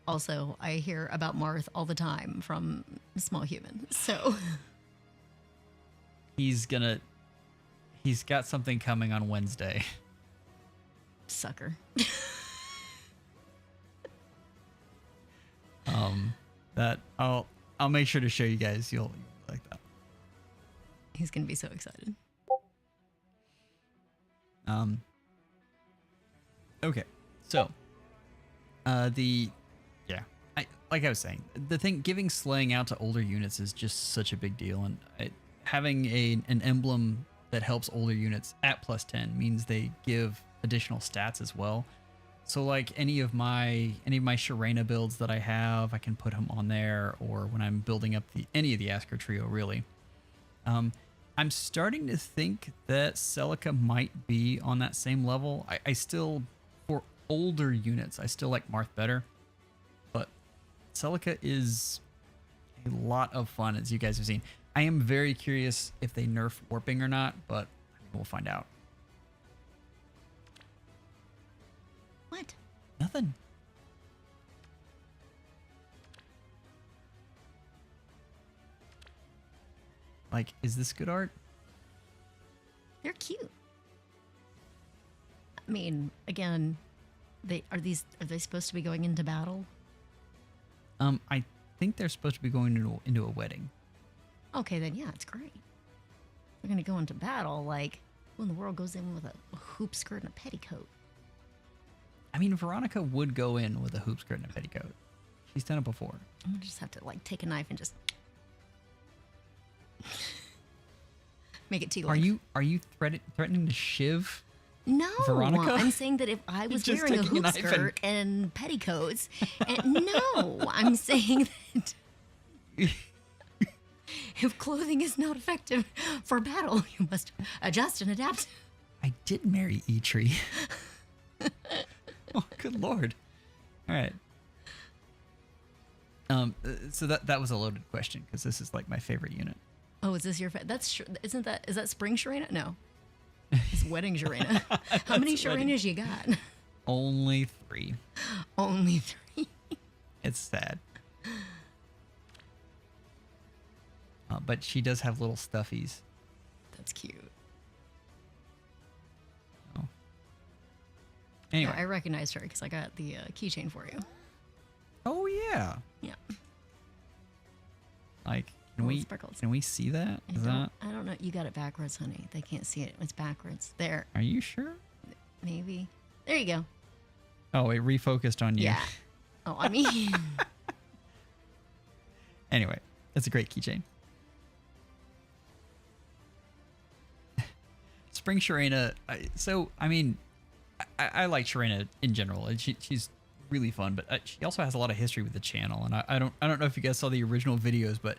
S2: Also, I hear about Marth all the time from small humans, so
S1: He's got something coming on Wednesday.
S2: sucker.
S1: That I'll make sure to show you guys. You'll like that.
S2: He's gonna be so excited.
S1: Okay, so like I was saying, the thing giving slaying out to older units is just such a big deal, and having an emblem that helps older units at +10 means they give additional stats as well. So like any of my Sharena builds that I have, I can put them on there, or when I'm building up any of the Asker trio, really. I'm starting to think that Celica might be on that same level. I still, for older units, I still like Marth better, but Celica is a lot of fun, as you guys have seen. I am very curious if they nerf warping or not, but we'll find out.
S2: What?
S1: Nothing. Like, is this good art?
S2: They're cute. I mean, again, are they supposed to be going into battle?
S1: I think they're supposed to be going into a wedding.
S2: Okay, then yeah, it's great. They're gonna go into battle like when the world goes in with a hoop skirt and a petticoat.
S1: I mean, Veronica would go in with a hoop skirt and a petticoat. She's done it before.
S2: I'm gonna just have to like take a knife and just make it tea.
S1: Are you threatening to shiv?
S2: No,
S1: Veronica?
S2: I'm saying that if I was
S1: Just
S2: wearing a
S1: taking a
S2: hoop
S1: knife
S2: skirt and petticoats, and no, I'm saying that if clothing is not effective for battle, you must adjust and adapt.
S1: I did marry Eitri. Oh, good lord! All right. So that was a loaded question because this is like my favorite unit.
S2: Oh, is this your? Is that spring Sharena? No, it's wedding Sharena. How many Sharenas you got?
S1: Only 3.
S2: Only 3.
S1: It's sad. But she does have little stuffies.
S2: That's cute.
S1: Oh. Anyway,
S2: Yeah, I recognized her because I got the keychain for you.
S1: oh yeah.
S2: Yeah.
S1: Like,
S2: Little sparkles.
S1: can we see that?
S2: I don't know. You got it backwards, honey. They can't see it. It's backwards. There.
S1: Are you sure?
S2: Maybe. There you go.
S1: Oh, it refocused on you.
S2: Yeah. Oh, I mean.
S1: Anyway, it's a great keychain. Spring Sharena. I like Sharena in general. And she's really fun, but she also has a lot of history with the channel. And I don't know if you guys saw the original videos, but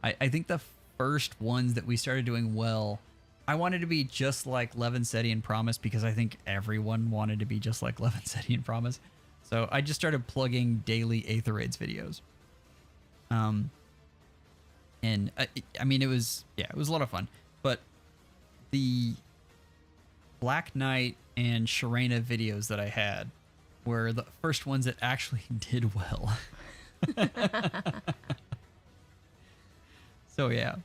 S1: I think the first ones that we started doing well, I wanted to be just like Levinsetti and Promise because I think everyone wanted to be just like Levinsetti and Promise. So I just started plugging daily Aether Raids videos. And I mean, it was a lot of fun, but the Black Knight and Sharena videos that I had were the first ones that actually did well. So yeah.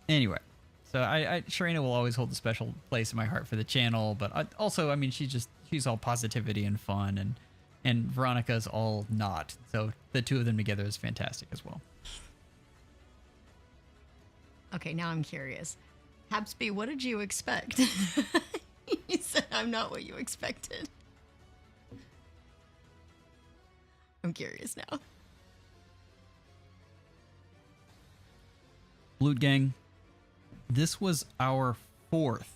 S1: Anyway, so Sharena will always hold a special place in my heart for the channel, but also, I mean, she's all positivity and fun, and Veronica's all not. So the two of them together is fantastic as well.
S2: Okay, now I'm curious. Habsby, what did you expect? You said I'm not what you expected. I'm curious now.
S1: Loot Gang, this was our 4th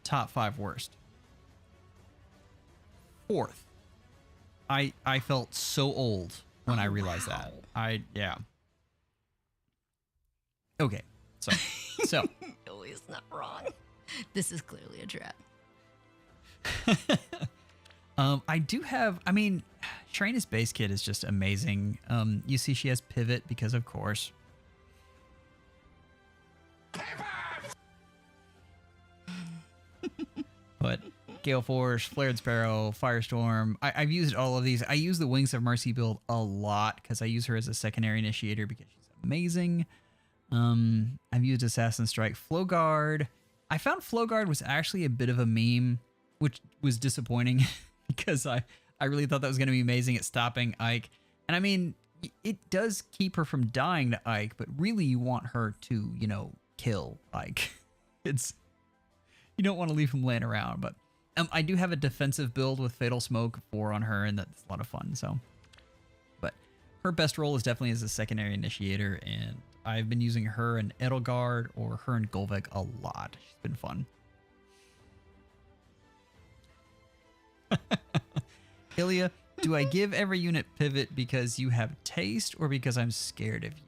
S1: top 5 worst. 4th. I felt so old when I realized that. Yeah. Okay. So
S2: Billy's not wrong. This is clearly a trap.
S1: I do have, I mean, Sharena's base kit is just amazing. You see she has pivot because of course. But Gale Force, Flared Sparrow, Firestorm, I've used all of these. I use the Wings of Mercy build a lot because I use her as a secondary initiator because she's amazing. I've used Assassin Strike, Flowguard. I found Flowguard was actually a bit of a meme, which was disappointing because I really thought that was going to be amazing at stopping Ike. And I mean, it does keep her from dying to Ike, but really you want her to, kill Ike. You don't want to leave him laying around, but I do have a defensive build with Fatal Smoke 4 on her, and that's a lot of fun. So, but her best role is definitely as a secondary initiator, and I've been using her and Edelgard or her and Golvek a lot. She's been fun. Ilya, do I give every unit pivot because you have taste or because I'm scared of you?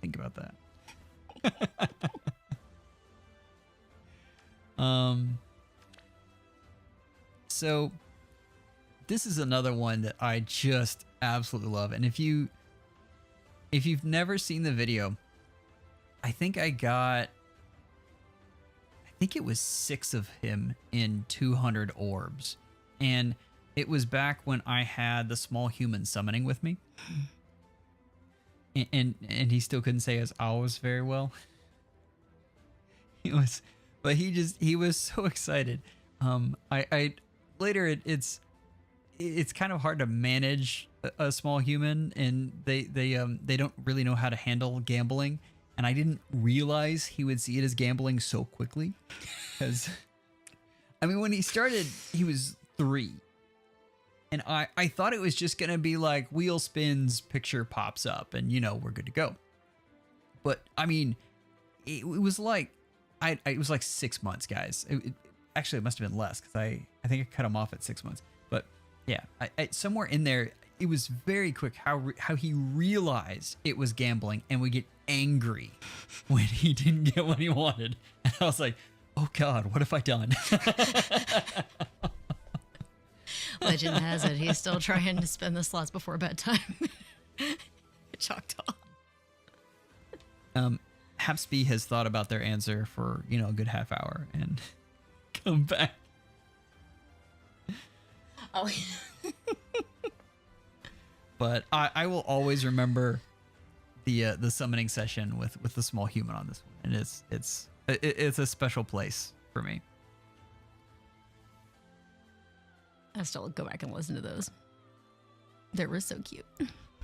S1: Think about that. So this is another one that I just absolutely love. And if you've never seen the video, I think it was 6 of him in 200 orbs. And it was back when I had the small human summoning with me. And he still couldn't say his owls very well. He was so excited. Later it's kind of hard to manage a small human, and they don't really know how to handle gambling. And I didn't realize he would see it as gambling so quickly, because I mean, when he started, he was 3. And I thought it was just going to be like wheel spins, picture pops up, and, we're good to go. But, I mean, it was like, it was like 6 months, guys. Actually, it must have been less, because I think I cut him off at 6 months. But, yeah, somewhere in there, it was very quick how he realized it was gambling and would get angry when he didn't get what he wanted. And I was like, oh, God, what have I done?
S2: Legend has it he's still trying to spend the slots before bedtime. Choctaw.
S1: Hapsby has thought about their answer for, a good half hour and come back.
S2: Oh,
S1: But I will always remember the summoning session with the small human on this one, and it's a special place for me.
S2: I still go back and listen to those. They were so cute.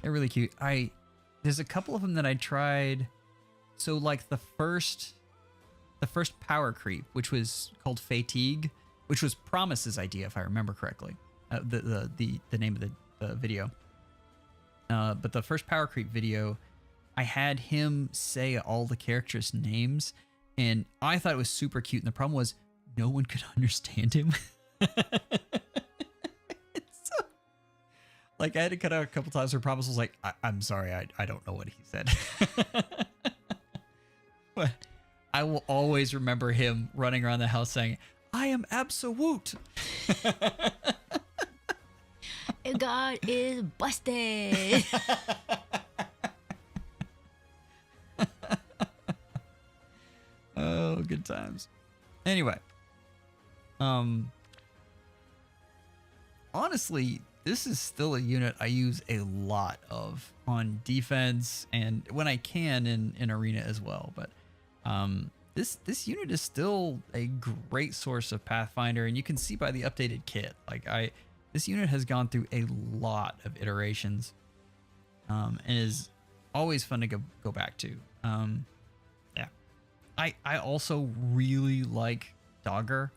S1: They're really cute. There's a couple of them that I tried. So like the first power creep, which was called Fatigue, which was Promise's idea, if I remember correctly. The name of the video. But the first power creep video, I had him say all the characters' names, and I thought it was super cute. And the problem was no one could understand him. Like, I had to cut out a couple times where Promise was like, I'm sorry, I don't know what he said. But I will always remember him running around the house saying, I am absolute.
S2: God is busted.
S1: Oh, good times. Anyway. Honestly, this is still a unit I use a lot of on defense and when I can in arena as well. But this unit is still a great source of Pathfinder, and you can see by the updated kit. Like this unit has gone through a lot of iterations, and is always fun to go back to. Yeah, I also really like Dogger.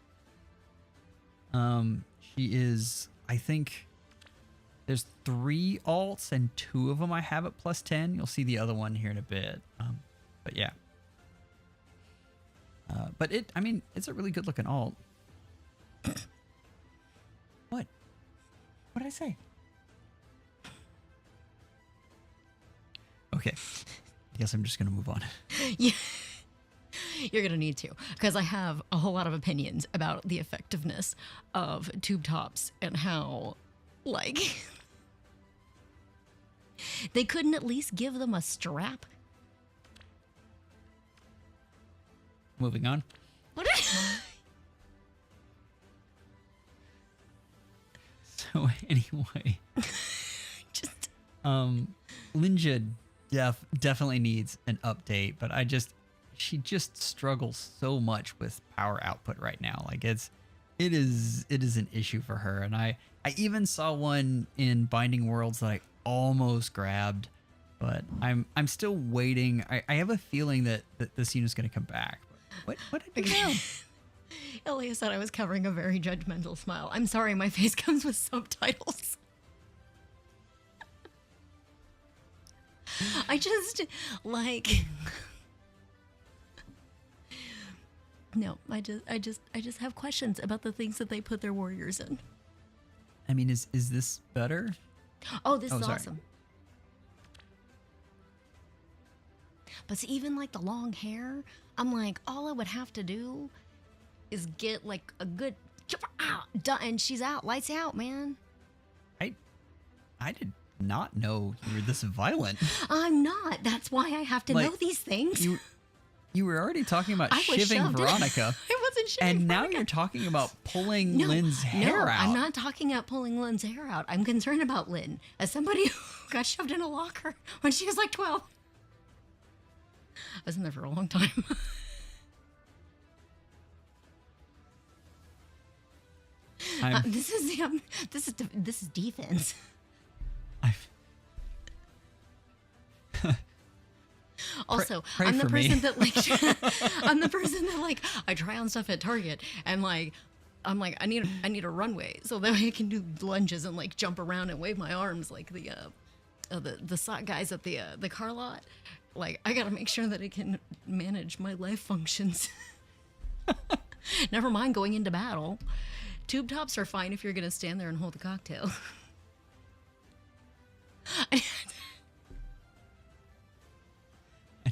S1: She is, I think, there's 3 alts and 2 of them I have at +10. You'll see the other one here in a bit. But yeah. But it's a really good looking alt. What? What did I say? Okay. I guess I'm just going to move on.
S2: Yeah. You're going to need to, because I have a whole lot of opinions about the effectiveness of tube tops and how, like, they couldn't at least give them a strap.
S1: Moving on.
S2: What?
S1: So anyway,
S2: Just
S1: Linja definitely needs an update, but she just struggles so much with power output right now. Like it is an issue for her. And I even saw one in Binding Worlds that I almost grabbed, but I'm still waiting. I have a feeling that this unit's going to come back. What did I do?
S2: Elia said I was covering a very judgmental smile. I'm sorry, my face comes with subtitles. I just like no, I just have questions about the things that they put their warriors in.
S1: I mean, is this better?
S2: Oh, this is
S1: sorry.
S2: awesome. But see, even like the long hair, I'm like, all I would have to do is get like a good and she's out, lights out, man.
S1: I did not know you were this violent.
S2: I'm not. That's why I have to know these things.
S1: You were already talking about
S2: I was
S1: shivving
S2: shoved.
S1: Veronica.
S2: I wasn't shivving
S1: And now
S2: Veronica.
S1: you're talking about pulling Lynn's hair out.
S2: I'm not talking about pulling Lynn's hair out. I'm concerned about Lynn as somebody who got shoved in a locker when she was like 12. I was in there for a long time. This is defense.
S1: I
S2: Also,
S1: pray
S2: I'm the
S1: for me.
S2: person that like I'm the person that like I try on stuff at Target and like I'm like I need a runway so that I can do lunges and like jump around and wave my arms like the SOT guys at the car lot. Like I gotta make sure that it can manage my life functions. Never mind going into battle. Tube tops are fine if you're gonna stand there and hold a cocktail.
S1: I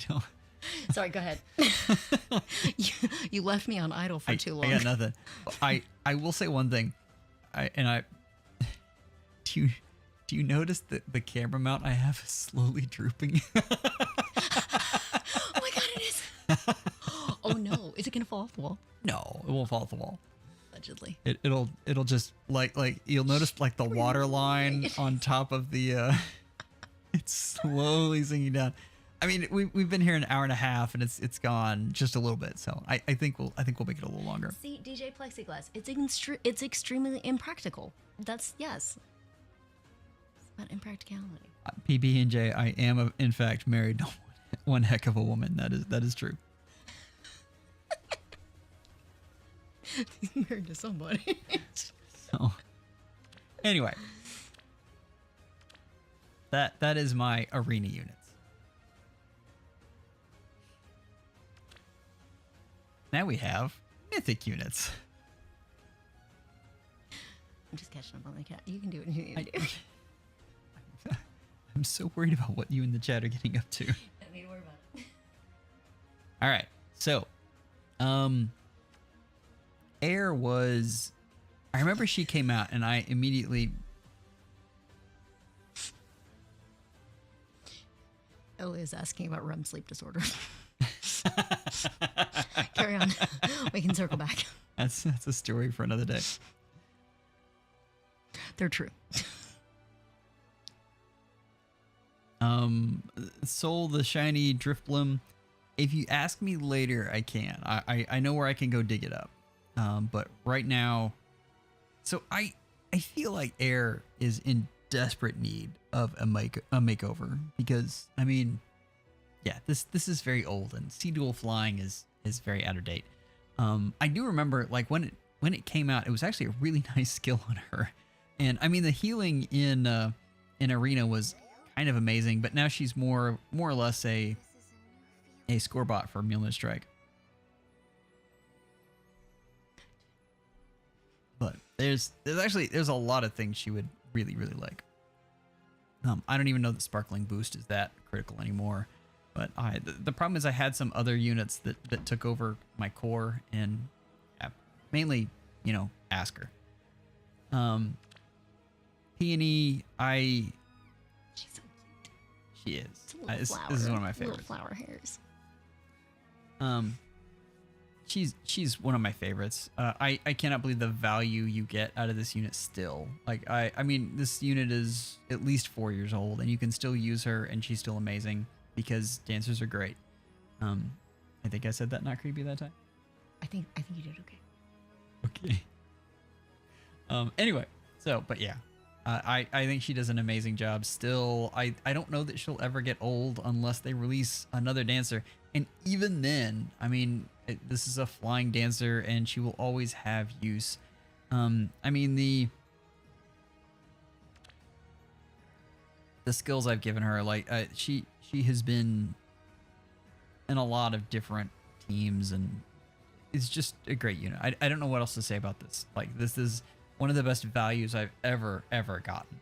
S1: don't.
S2: Sorry, go ahead. you left me on idle for too long.
S1: I got nothing. I will say one thing. Do you notice that the camera mount I have is slowly drooping?
S2: Oh my god, it is. Oh no, is it gonna fall off the wall?
S1: No, it won't fall off the wall.
S2: Allegedly.
S1: It'll just like you'll notice like the water line on top of the it's slowly sinking down. I mean, we've been here an hour and a half and it's gone just a little bit. So I think we'll make it a little longer.
S2: See, DJ Plexiglass, it's extremely impractical. That's yes. It's about impracticality.
S1: PB&J, I am in fact married to one heck of a woman. That is true.
S2: He's married to somebody.
S1: So anyway, that is my arena units. Now we have mythic units.
S2: I'm just catching up on the cat. You can do what you need to do.
S1: I'm so worried about what you and the chat are getting up to.
S2: Don't need to worry about it.
S1: All right. So, Air was, I remember she came out and I immediately.
S2: Ellie is asking about REM sleep disorder. Carry on. We can circle back.
S1: That's a story for another day.
S2: They're true.
S1: Soul the shiny Driftbloom. If you ask me later, I can. I know where I can go dig it up. But right now, so I feel like Air is in desperate need of a makeover because I mean, yeah, this is very old and sea dual flying is very out of date. I do remember like when it came out, it was actually a really nice skill on her, and I mean the healing in Arena was kind of amazing, but now she's more or less a score bot for Mjolnir Strike. But there's a lot of things she would really like. I don't even know that Sparkling Boost is that critical anymore. But the problem is I had some other units that took over my core and mainly, Asker. Peony,
S2: She's so cute.
S1: she is.
S2: It's a little flower.
S1: This is one of my favorites.
S2: Little flower hairs.
S1: She's one of my favorites. I cannot believe the value you get out of this unit still. Like I mean this unit is at least 4 years old and you can still use her and she's still amazing because dancers are great. I think I said that not creepy that time.
S2: I think you did okay.
S1: Okay. Anyway, so but yeah. I think she does an amazing job still. I don't know that she'll ever get old unless they release another dancer. And even then, I mean, this is a flying dancer and she will always have use. I mean, the skills I've given her, like she has been in a lot of different teams and it's just a great unit. I don't know what else to say about this. Like this is one of the best values I've ever gotten.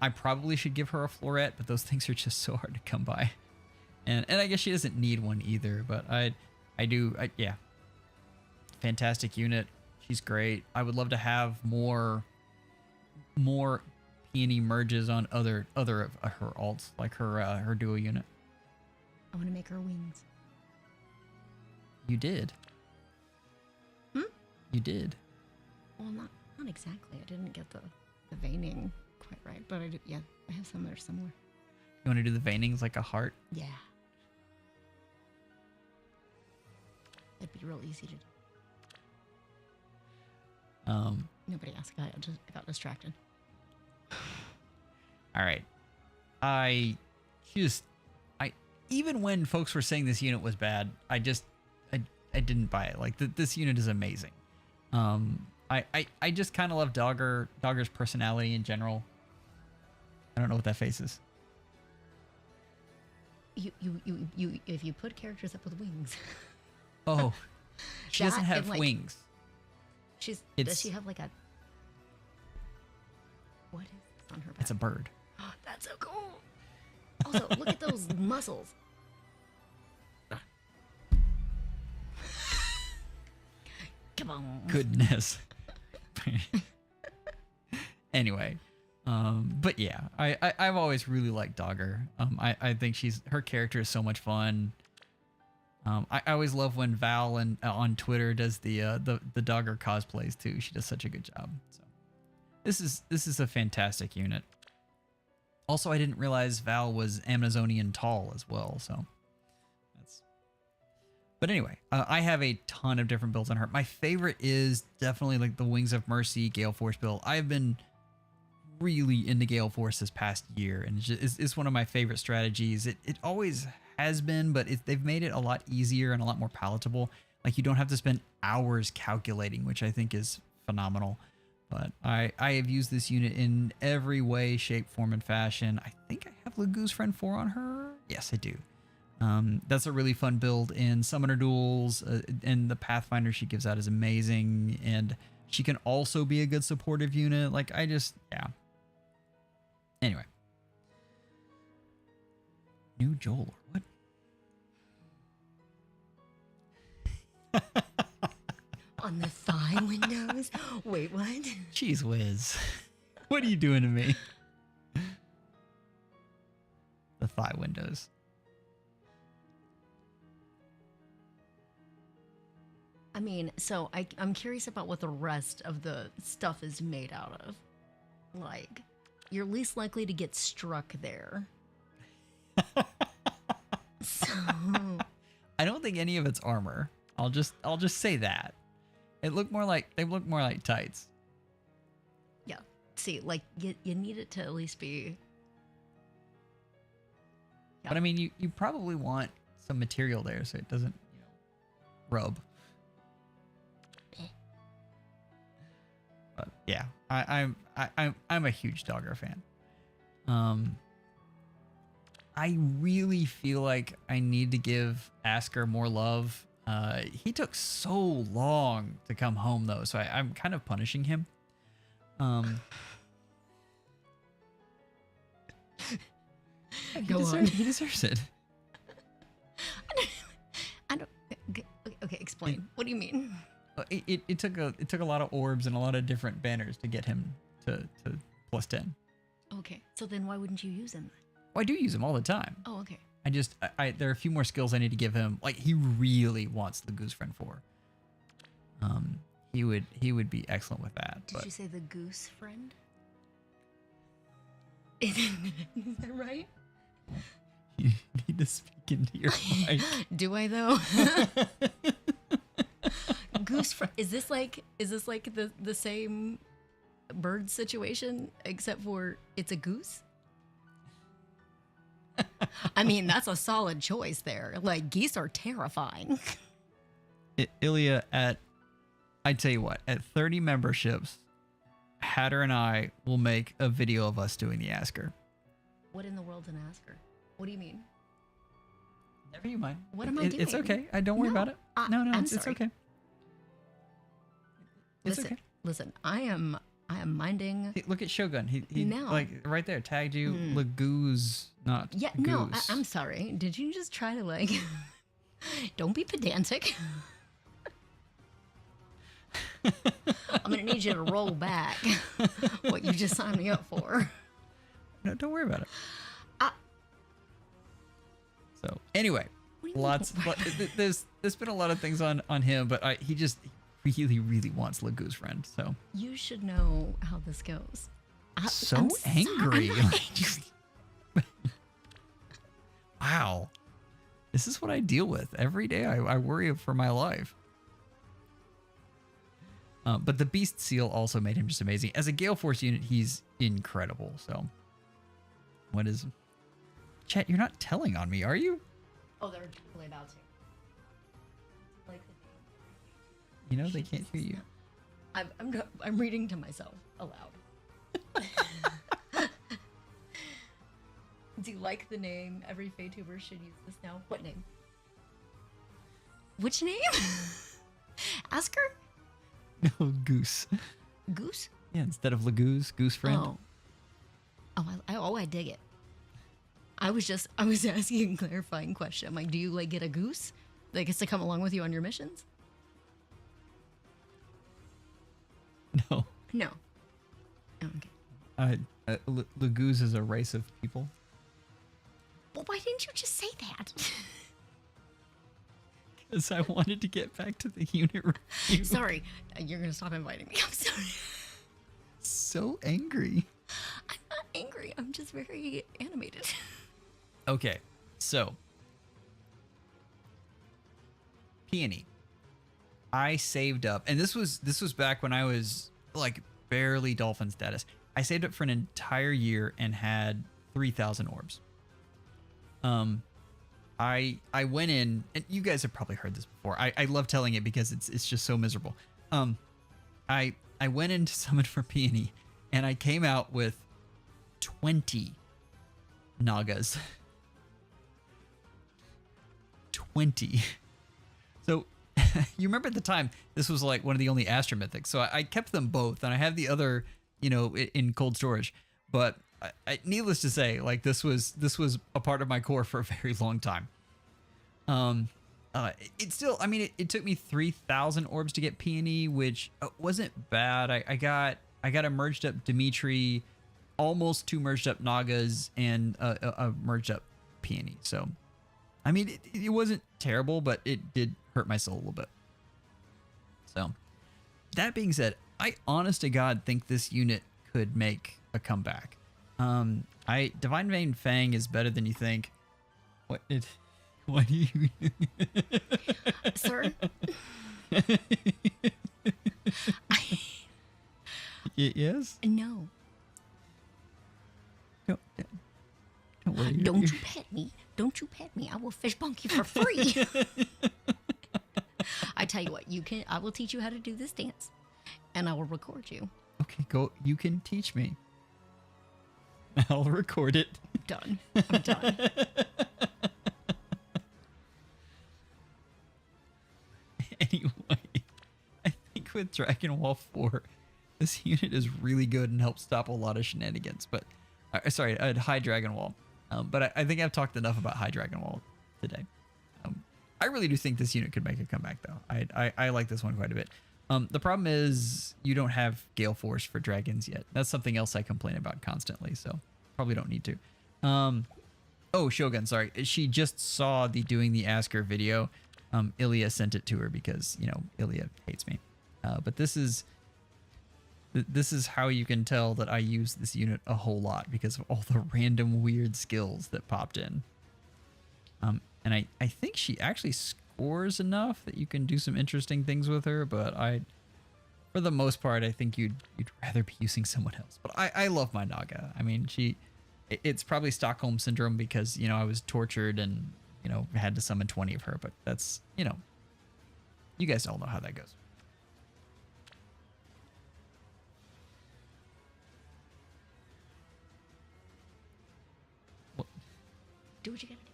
S1: I probably should give her a floret, but those things are just so hard to come by. And I guess she doesn't need one either, but yeah. Fantastic unit. She's great. I would love to have more peony merges on other of her alts, like her duo unit.
S2: I want to make her wings.
S1: You did. You did.
S2: Well, not exactly. I didn't get the veining quite right, but I do. Yeah, I have some that are similar.
S1: You want to do the veinings like a heart?
S2: Yeah. It'd be real easy to do. Nobody asked. I got distracted.
S1: All right. even when folks were saying this unit was bad, I didn't buy it. Like this unit is amazing. I just kind of love Dogger's personality in general. I don't know what that face is.
S2: You if you put characters up with wings.
S1: Oh, she doesn't
S2: That
S1: have
S2: and, like,
S1: wings.
S2: Does she have like a, what is this on her back?
S1: It's a bird.
S2: That's so cool. Also, look at those muscles. Come on.
S1: Goodness. Anyway, but yeah, I've always really liked Dogger. I think her character is so much fun. I always love when Val on Twitter does the Dogger cosplays too. She does such a good job. So this is a fantastic unit. Also, I didn't realize Val was Amazonian tall as well. So that's. But anyway, I have a ton of different builds on her. My favorite is definitely like the Wings of Mercy Gale Force build. I've been really into Gale Force this past year, and it's one of my favorite strategies. It always has been, but they've made it a lot easier and a lot more palatable. Like you don't have to spend hours calculating, which I think is phenomenal. But I have used this unit in every way, shape, form, and fashion. I think I have Lagoose Friend 4 on her. Yes, I do. That's a really fun build in Summoner Duels, and the Pathfinder she gives out is amazing, and she can also be a good supportive unit. Like yeah. Anyway. New Joel, what?
S2: On the thigh windows? Wait, what?
S1: Jeez whiz. What are you doing to me? The thigh windows.
S2: I mean, so I'm curious about what the rest of the stuff is made out of. Like, you're least likely to get struck there. So
S1: I don't think any of it's armor. I'll just say that. They look more like tights.
S2: yeah. See, like you need it to at least be. Yeah.
S1: But I mean, you probably want some material there so it doesn't, rub. But yeah, I'm a huge Dogger fan. I really feel like I need to give Asker more love. He took so long to come home though, so I'm kind of punishing him. He deserves it.
S2: I don't. Okay, explain. What do you mean?
S1: It took a lot of orbs and a lot of different banners to get him to +10.
S2: Okay, so then why wouldn't you use him?
S1: Well, I do use him all the time.
S2: Oh, okay.
S1: There are a few more skills I need to give him. Like he really wants the Goose Friend 4. He would be excellent with that.
S2: Did you say the Goose Friend? Is that right?
S1: You need to speak into your mic.
S2: Do I though? Goose Friend. Is this like the same bird situation except for it's a goose? I mean, that's a solid choice there. Like, geese are terrifying.
S1: Ilya, I tell you what, at 30 memberships, Hatter and I will make a video of us doing the Asker.
S2: What in the world's an Asker? What do you mean?
S1: Never you mind.
S2: What am I doing?
S1: It's okay. Don't worry about it. No,
S2: I'm
S1: it's
S2: sorry.
S1: okay. It's okay.
S2: Listen, I am minding.
S1: Hey, look at Shogun. He
S2: No.
S1: like right there tagged you Lagoose, not
S2: Yeah,
S1: goose.
S2: no, I'm sorry. Did you just try to like? Don't be pedantic. I'm gonna need you to roll back what you just signed me up for.
S1: No, don't worry about it. So anyway, there's been a lot of things on him, but he just really wants Lagoose Friend. So
S2: you should know how this goes.
S1: I'm angry.
S2: I'm not angry.
S1: Wow, this is what I deal with every day. I worry for my life. But the Beast Seal also made him just amazing. As a Gale Force unit, he's incredible. So, what is... Chat, you're not telling on me, are you?
S2: Oh, they're totally about to. Like the
S1: You know they can't hear you.
S2: I'm reading to myself aloud. Do you like the name? Every FEHtuber should use this now. What name? Which name? Ask her?
S1: No, Goose.
S2: Goose?
S1: Yeah, instead of Lagoose, Goose friend.
S2: Oh. I dig it. I was asking a clarifying question. I'm like, do you like get a goose that gets to come along with you on your missions?
S1: No.
S2: No. Oh, okay.
S1: Lagoose is a race of people.
S2: Well, why didn't you just say that?
S1: Because I wanted to get back to the unit review.
S2: Sorry, you're gonna stop inviting me. I'm sorry.
S1: So angry.
S2: I'm not angry. I'm just very animated.
S1: Okay, so peony. I saved up, and this was back when I was like barely dolphin status. I saved up for an entire year and had 3,000 orbs. I went in, and you guys have probably heard this before. I love telling it because it's just so miserable. I went in to summon for peony, and I came out with 20 Nagas. 20. So you remember at the time, this was like one of the only Astro Mythics. So I kept them both, and I have the other, in cold storage. But needless to say, like this was a part of my core for a very long time. It still, I mean, it took me 3,000 orbs to get peony, which wasn't bad. I got a merged up Dimitri, almost 2 merged up Nagas, and a merged up peony. So, I mean, it wasn't terrible, but it did hurt my soul a little bit. So, that being said, I honest to God think this unit could make a comeback. Divine Vein Fang is better than you think. What do you
S2: Sir?
S1: Yes?
S2: No.
S1: Don't worry.
S2: Don't you pet me. Don't you pet me. I will fish bonk you for free. I tell you what, I will teach you how to do this dance, and I will record you.
S1: Okay, go. You can teach me. I'll record it.
S2: Done. I'm done.
S1: Anyway, I think with Dragon Wall 4, this unit is really good and helps stop a lot of shenanigans. But, sorry, I had High Dragon Wall. But I think I've talked enough about High Dragon Wall today. I really do think this unit could make a comeback, though. I like this one quite a bit. The problem is you don't have Gale Force for dragons yet. That's something else I complain about constantly, so probably don't need to. Oh, Shogun, sorry. She just saw the Doing the Asker video. Ilya sent it to her because, Ilya hates me. But this is how you can tell that I use this unit a whole lot because of all the random weird skills that popped in. And I think she actually scores enough that you can do some interesting things with her, but for the most part, I think you'd rather be using someone else. But I love my Naga. I mean, it's probably Stockholm Syndrome because, I was tortured and, had to summon 20 of her, but that's, you guys all know how that goes.
S2: Do what you gotta do.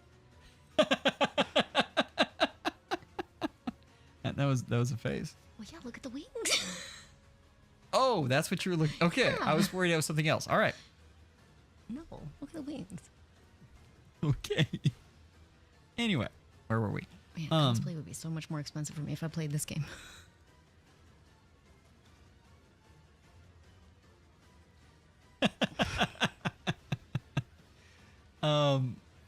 S1: That was a face.
S2: Well, yeah, look at the wings.
S1: Oh, that's what you were looking. Okay,
S2: Yeah.
S1: I was worried it was something else. All right.
S2: No, look at the wings.
S1: Okay. Anyway, where were we?
S2: Man, cosplay would be so much more expensive for me if I played this game.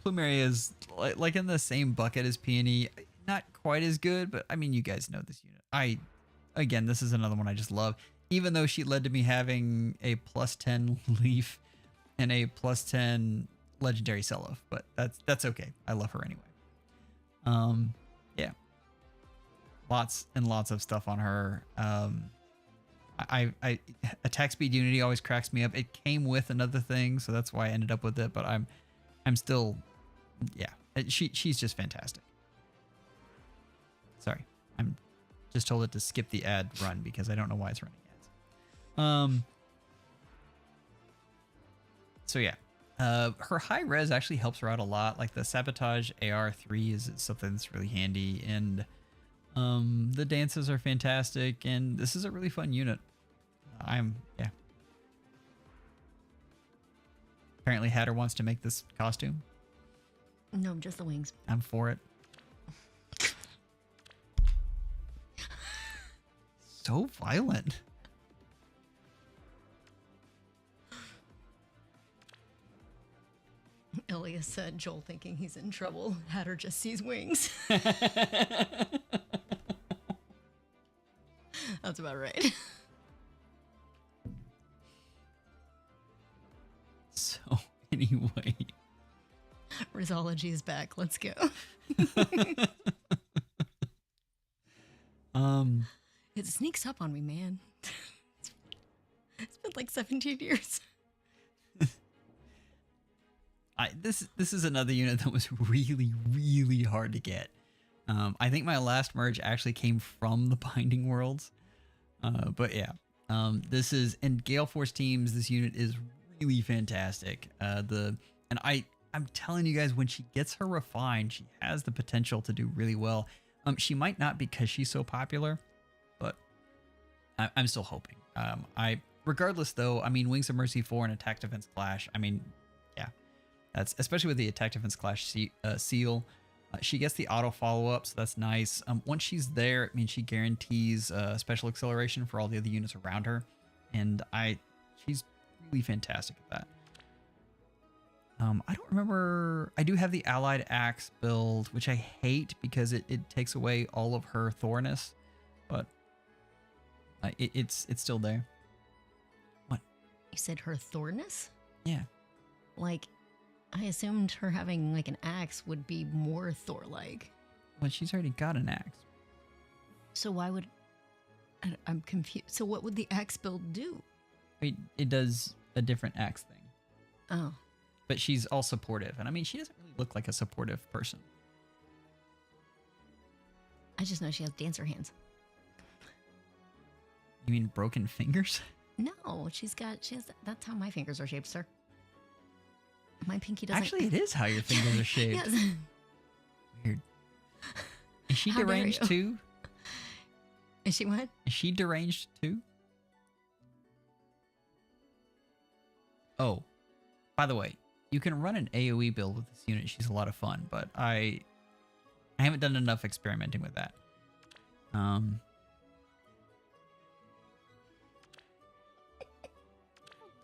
S1: Plumeria is like in the same bucket as Peony. Not quite as good, but I mean, you guys know this unit. Again, this is another one I just love. Even though she led to me having a +10 Leaf and a +10 Legendary Selloff, but that's okay. I love her anyway. Yeah. Lots and lots of stuff on her. I attack speed unity always cracks me up. It came with another thing, so that's why I ended up with it, but I'm still, yeah, She's just fantastic. Sorry, I'm just told it to skip the ad run because I don't know why it's running ads. So yeah, her high res actually helps her out a lot. Like the sabotage AR3 is something that's really handy, and the dances are fantastic, and this is a really fun unit. Yeah. Apparently Hatter wants to make this costume.
S2: No, just the wings.
S1: I'm for it. So violent.
S2: Elias said, Joel thinking he's in trouble. Hatter just sees wings. That's about right.
S1: So anyway.
S2: Rizology is back. Let's go. It sneaks up on me, man. It's been like 17 years.
S1: This is another unit that was really, really hard to get. I think my last merge actually came from the Binding Worlds. But yeah, this is in Gale Force teams. This unit is really fantastic. I'm telling you guys, when she gets her refined, she has the potential to do really well. She might not because she's so popular, but I'm still hoping. Regardless though, I mean, Wings of Mercy 4 and Attack Defense Clash. I mean, yeah, that's especially with the Attack Defense Clash seal. She gets the auto follow-up, so that's nice. Once she's there, it means she guarantees special acceleration for all the other units around her, and she's really fantastic at that. I don't remember. I do have the Allied Axe build, which I hate because it takes away all of her Thorness, but it's still there. What?
S2: You said her Thorness?
S1: Yeah.
S2: Like, I assumed her having like an axe would be more Thor-like.
S1: Well, she's already got an axe.
S2: So why would... I'm confused. So what would the axe build do?
S1: It does a different axe thing.
S2: Oh.
S1: But she's all supportive. And I mean, she doesn't really look like a supportive person.
S2: I just know she has dancer hands.
S1: You mean broken fingers?
S2: No, she has, that's how my fingers are shaped, sir. My pinky doesn't...
S1: Actually, it is how your fingers are shaped.
S2: Yes.
S1: Weird. Is she deranged too?
S2: Is she what?
S1: Is she deranged too? Oh, by the way, you can run an AoE build with this unit. She's a lot of fun, but I haven't done enough experimenting with that. I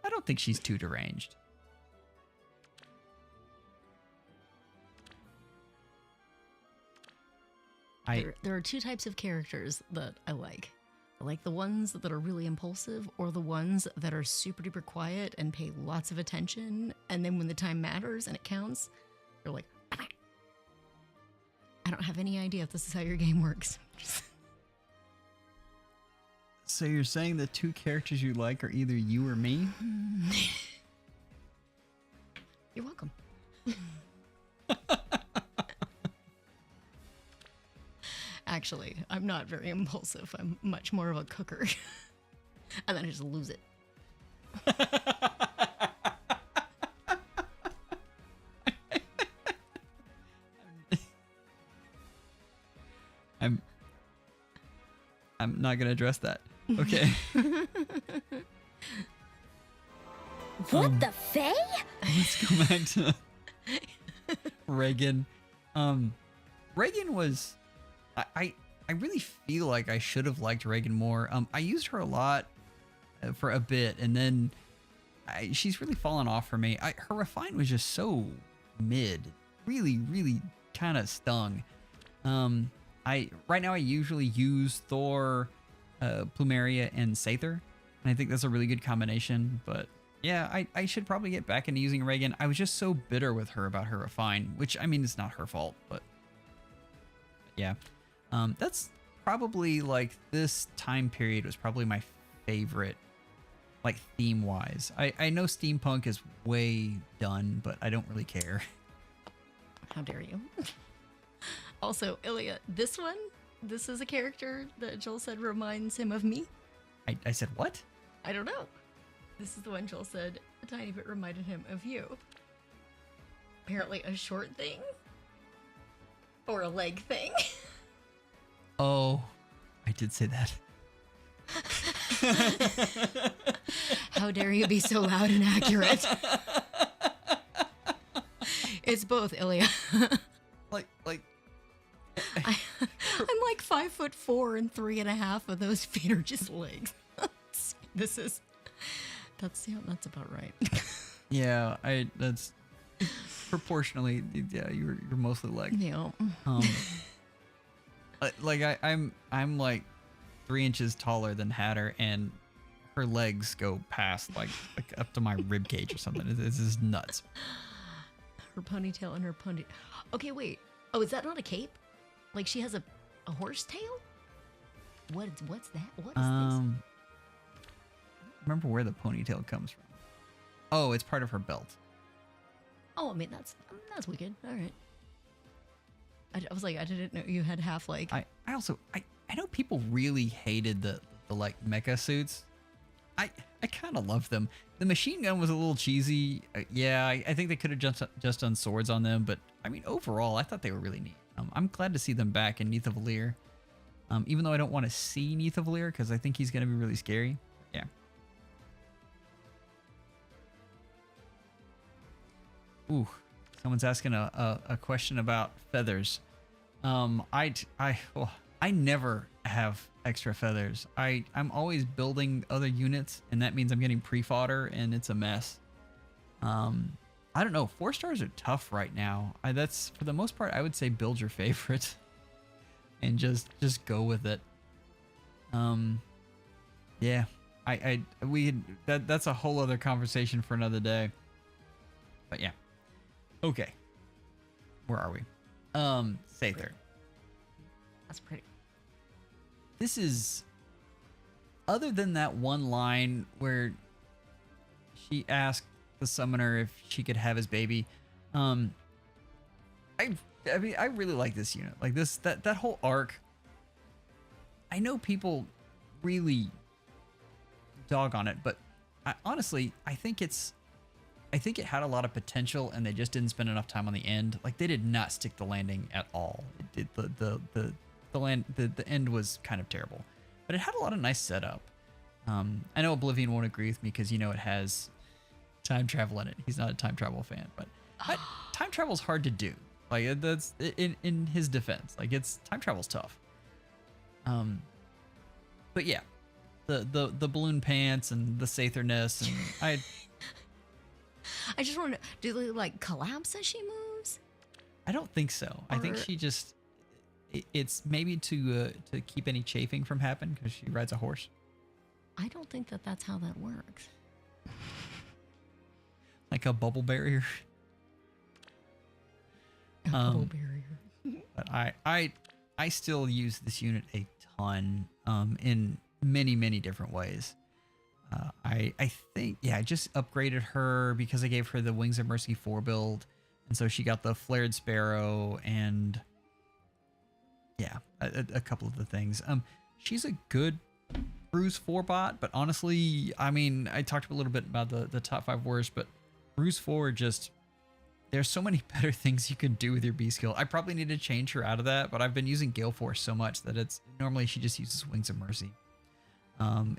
S1: don't think she's too deranged.
S2: There are two types of characters that I like. I like the ones that are really impulsive, or the ones that are super duper quiet and pay lots of attention, and then when the time matters and it counts, they're like, I don't have any idea if this is how your game works.
S1: So you're saying the two characters you like are either you or me?
S2: You're welcome. Actually, I'm not very impulsive. I'm much more of a cooker. And then I just lose it.
S1: I'm not going to address that. Okay.
S3: What the Fae?
S1: Let's go back to Reagan. Reagan was... I really feel like I should have liked Reagan more. I used her a lot for a bit, and then she's really fallen off for me. Her refine was just so mid. Really, really kind of stung. Right now I usually use Thor, Plumeria, and Sather, and I think that's a really good combination. But yeah, I should probably get back into using Reagan. I was just so bitter with her about her refine, which I mean, it's not her fault, but yeah. That's probably like this time period was probably my favorite, like theme wise. I know steampunk is way done, but I don't really care.
S2: How dare you? Also, Ilya, this is a character that Joel said reminds him of me.
S1: I said what?
S2: I don't know. This is the one Joel said a tiny bit reminded him of you. Apparently a short thing. Or a leg thing.
S1: Oh, I did say that.
S2: How dare you be so loud and accurate? It's both, Ilya.
S1: like
S2: I'm like 5'4" and 3.5 of those feet are just legs. That's about right.
S1: yeah, that's proportionally, yeah, you're mostly leg.
S2: Yeah.
S1: I'm like 3 inches taller than Hatter, and her legs go past like up to my rib cage or something. It's just nuts.
S2: Her ponytail and her pony. Okay, wait. Oh, is that not a cape? Like she has a horse tail? What's that? What is this?
S1: Remember where the ponytail comes from? Oh, it's part of her belt.
S2: Oh, I mean that's wicked. All right. I was like, I didn't know you had half like.
S1: I know people really hated the like mecha suits. I kind of love them. The machine gun was a little cheesy. Yeah, I think they could have just done swords on them, but I mean overall, I thought they were really neat. I'm glad to see them back in Neath of Valir. Even though I don't want to see Neath of Valir because I think he's gonna be really scary. Yeah. Ooh, someone's asking a question about feathers. I never have extra feathers. I'm always building other units, and that means I'm getting pre-fodder, and it's a mess. I don't know. 4 stars are tough right now. That's for the most part. I would say build your favorite, and just go with it. Yeah. That's a whole other conversation for another day. But yeah. Okay. Where are we? Sather.
S2: That's pretty.
S1: This is, other than that one line where she asked the summoner if she could have his baby, I mean, I really like this unit. Like that whole arc. I know people really dog on it, but honestly, I think it had a lot of potential, and they just didn't spend enough time on the end. Like they did not stick the landing at all. It did the end was kind of terrible, but it had a lot of nice setup. I know Oblivion won't agree with me because it has time travel in it. He's not a time travel fan, but time travel's hard to do. Like that's in his defense. Like time travel's tough. But yeah, the balloon pants and the Satherness, and
S2: I just want to. Do they like collapse as she moves?
S1: I don't think so. I think she just. It's maybe to keep any chafing from happening because she rides a horse.
S2: I don't think that's how that works.
S1: Like a bubble barrier.
S2: A bubble barrier.
S1: But I still use this unit a ton in many different ways. I think I just upgraded her because I gave her the Wings of Mercy 4 build, and so she got the Flared Sparrow and a couple of the things. She's a good Bruise 4 bot, but honestly, I mean, I talked a little bit about the top 5 worst, but Bruise 4 just, there's so many better things you can do with your B skill. I probably need to change her out of that, but I've been using Gale Force so much that it's normally she just uses Wings of Mercy.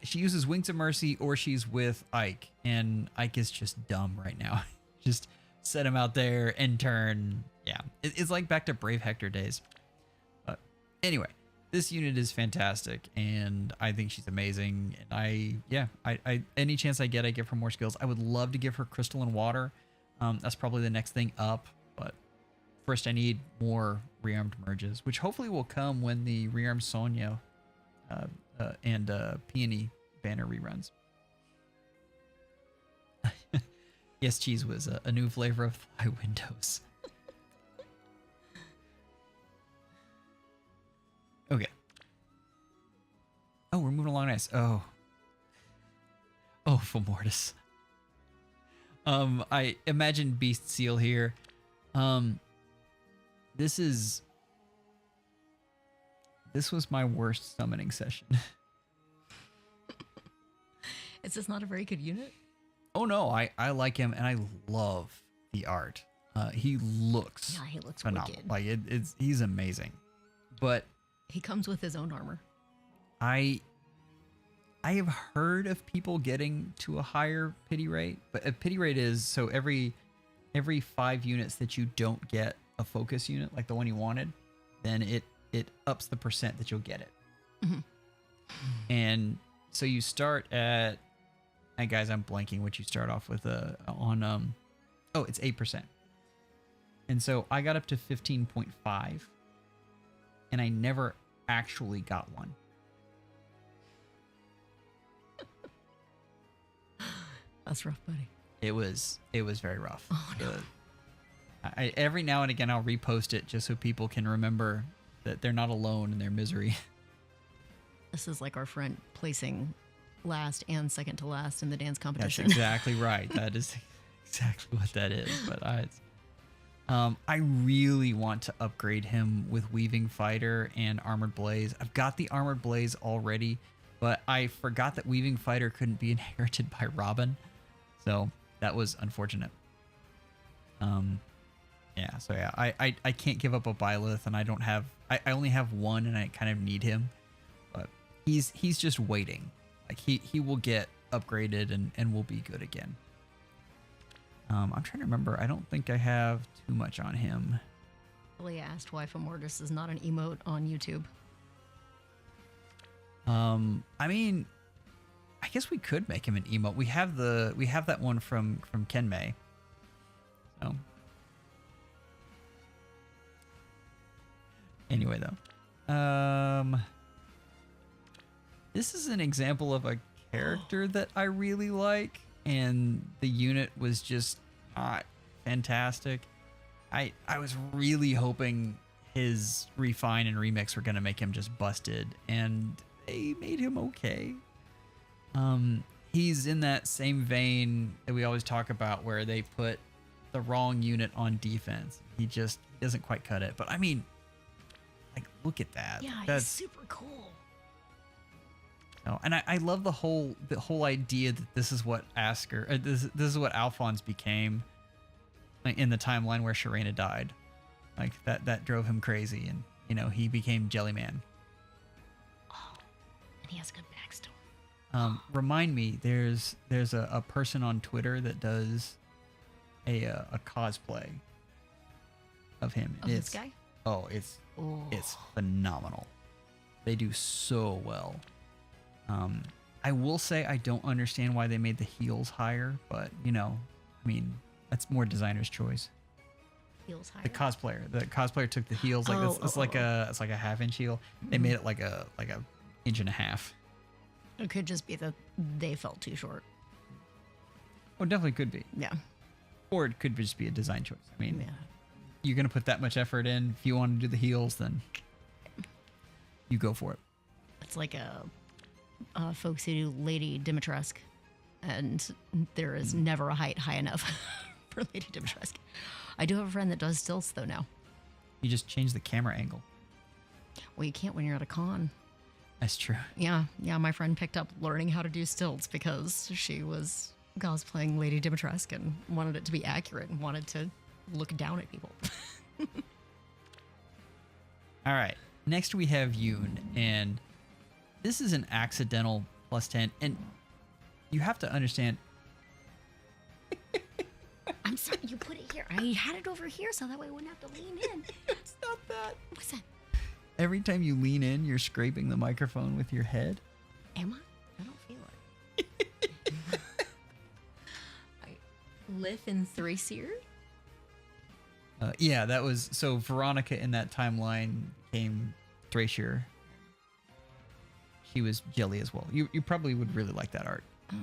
S1: She uses Wings of Mercy or she's with Ike, and Ike is just dumb right now. Just set him out there and turn. Yeah, it's like back to Brave Hector days. But anyway, this unit is fantastic, and I think she's amazing. And I any chance I get, I give her more skills. I would love to give her Crystal and Water. That's probably the next thing up, but first I need more rearmed merges, which hopefully will come when the rearmed Sonya and Peony banner reruns. Yes, cheese was a new flavor of Fly Windows. Okay. Oh, we're moving along nice. Oh, Fomortis. I imagine Beast Seal here. this was my worst summoning session.
S2: Is this not a very good unit?
S1: Oh no, I like him and I love the art. He looks
S2: Yeah, he looks
S1: phenomenal.
S2: wicked.
S1: Like he's amazing. But
S2: He comes with his own armor.
S1: I have heard of people getting to a higher pity rate, but a pity rate is so every 5 units that you don't get a focus unit like the one you wanted, then it ups the percent that you'll get it.
S2: Mm-hmm.
S1: And so you start at, and guys, I'm blanking what you start off with on oh, it's 8%. And so I got up to 15.5 and I never actually got one.
S2: That's rough, buddy.
S1: It was very rough.
S2: Oh, no.
S1: I every now and again I'll repost it just so people can remember that they're not alone in their misery.
S2: This is like our friend placing last and second to last in the dance
S1: That's
S2: competition.
S1: exactly right. That is exactly what that is. But I really want to upgrade him with Weaving Fighter and Armored Blaze. I've got the Armored Blaze already, but I forgot that Weaving Fighter couldn't be inherited by Robin. So that was unfortunate. Yeah, so yeah, I can't give up a Byleth, and I only have one, and I kind of need him, but he's just waiting. Like he will get upgraded and will be good again. I'm trying to remember. I don't think I have too much on him.
S2: Billy asked why Femordis is not an emote on YouTube.
S1: I mean, I guess we could make him an emote. We have that one from Kenmei. So anyway, though, this is an example of a character that I really like, and the unit was just not fantastic. I was really hoping his refine and remix were gonna make him just busted, and they made him okay. He's in that same vein that we always talk about, where they put the wrong unit on defense. He doesn't quite cut it. But I mean, like, look at that.
S2: Yeah,
S1: That's
S2: he's super cool.
S1: no, and I love the whole idea that this is what Asker, this is what Alphonse became, like, in the timeline where Sharena died. Like that drove him crazy, and he became Jellyman.
S2: Oh, and he has a good backstory.
S1: Remind me, there's a person on Twitter that does a cosplay of him.
S2: Of this guy?
S1: Oh, it's phenomenal. They do so well. I will say I don't understand why they made the heels higher, but I mean, that's more designer's choice.
S2: Heels higher.
S1: The cosplayer took the heels like this. It's like a half-inch heel. They made it like a inch and a half.
S2: It could just be that they felt too short.
S1: Oh, definitely could be.
S2: Yeah.
S1: Or it could just be a design choice. I mean,
S2: Yeah.
S1: you're gonna put that much effort in. If you want to do the heels, then you go for it.
S2: It's like folks who do Lady Dimitrescu, and there is never a height high enough for Lady Dimitrescu. I do have a friend that does stilts though now.
S1: You just change the camera angle.
S2: Well, you can't when you're at a con.
S1: That's true.
S2: Yeah, my friend picked up learning how to do stilts because she was cosplaying Lady Dimitrescu and wanted it to be accurate and wanted to look down at people.
S1: All right. Next we have Yoon, and this is an accidental +10, and you have to understand.
S2: I'm sorry, you put it here. I had it over here so that way I wouldn't have to lean in.
S1: It's not that.
S2: What's that?
S1: Every time you lean in, you're scraping the microphone with your head.
S2: Am I? I don't feel it. I live in 3 seared?
S1: Yeah, that was so. Veronica in that timeline became Thrasher. She was Jelly as well. You probably would really like that art.
S2: Oh,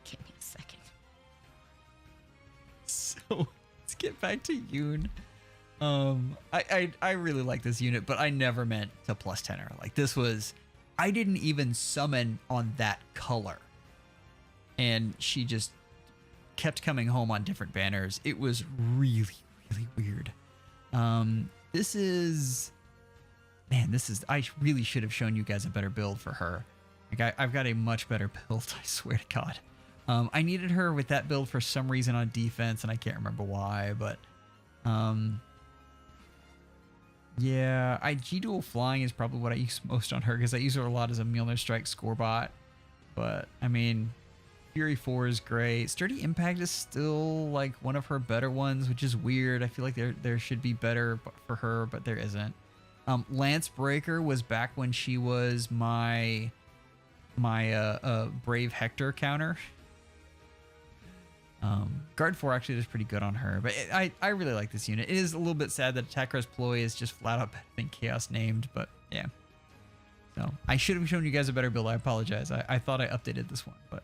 S2: give me a second.
S1: So let's get back to Yoon. I really like this unit, but I never meant to +10 her. Like, this was, I didn't even summon on that color, and she just kept coming home on different banners. It was really, really weird. This is, man, I really should have shown you guys a better build for her. Like I've got a much better build, I swear to God. I needed her with that build for some reason on defense, and I can't remember why, but yeah, G-Dual Flying is probably what I use most on her, because I use her a lot as a Mjolnir Strike score bot. But, I mean, Fury 4 is great. Sturdy Impact is still, like, one of her better ones, which is weird. I feel like there should be better for her, but there isn't. Lance Breaker was back when she was my Brave Hector counter. Guard 4 actually is pretty good on her, but I really like this unit. It is a little bit sad that Attacker's Ploy is just flat out better than Chaos named, but yeah. So I should have shown you guys a better build. I apologize. I thought I updated this one, but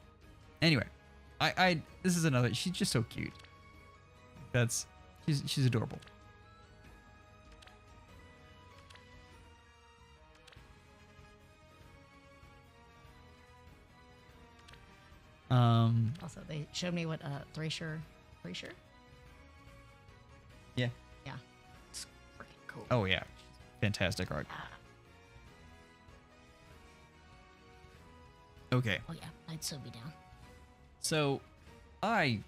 S1: anyway, this is another. She's just so cute. She's adorable.
S2: Also, they showed me what Thracer.
S1: Yeah.
S2: Yeah. It's freaking cool.
S1: Oh yeah, fantastic art. Okay.
S3: Oh yeah, I'd so be down.
S1: So, I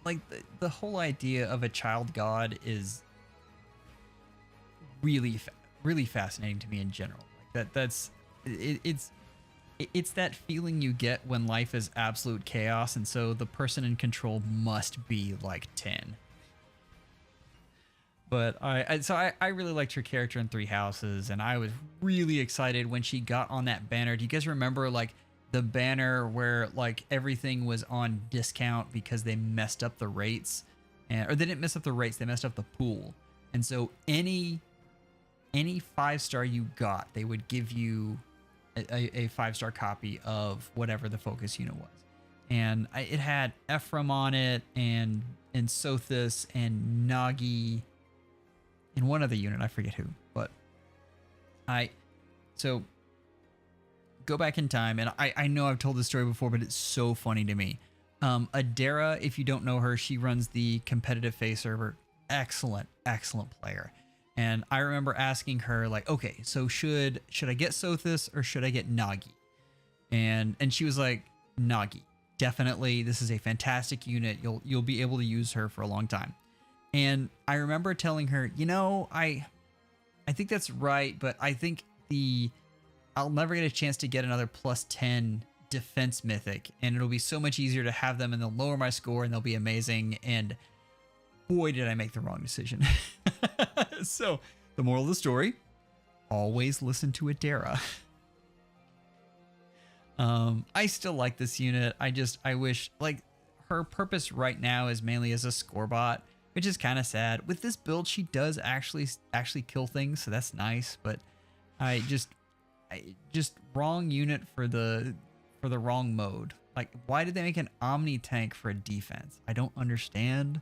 S1: like the whole idea of a child god is really fascinating to me in general. Like it's that feeling you get when life is absolute chaos, and so the person in control must be like 10. But I really liked her character in Three Houses, and I was really excited when she got on that banner. Do you guys remember like the banner where like everything was on discount because they messed up the rates, or they didn't mess up the rates, they messed up the pool, and so any 5-star you got, they would give you a 5-star copy of whatever the focus unit was. And it had Ephraim on it, and Sothis and Nagi, and one other unit, I forget who. But so go back in time, and I know I've told this story before, but it's so funny to me. Adara, if you don't know her, she runs the competitive Fae server. Excellent player. And I remember asking her, like, okay, so should I get Sothis or should I get Nagi? And she was like, Nagi, definitely. This is a fantastic unit. You'll be able to use her for a long time. And I remember telling her, you know, I think that's right, but I think I'll never get a chance to get another +10 defense mythic, and it'll be so much easier to have them, and they'll lower my score and they'll be amazing. And boy, did I make the wrong decision. So the moral of the story, always listen to Adara. I still like this unit. I wish, like, her purpose right now is mainly as a score bot, which is kind of sad. With this build, she does actually kill things, so that's nice, but I just wrong unit for the wrong mode. Like, why did they make an Omni tank for a defense? I don't understand.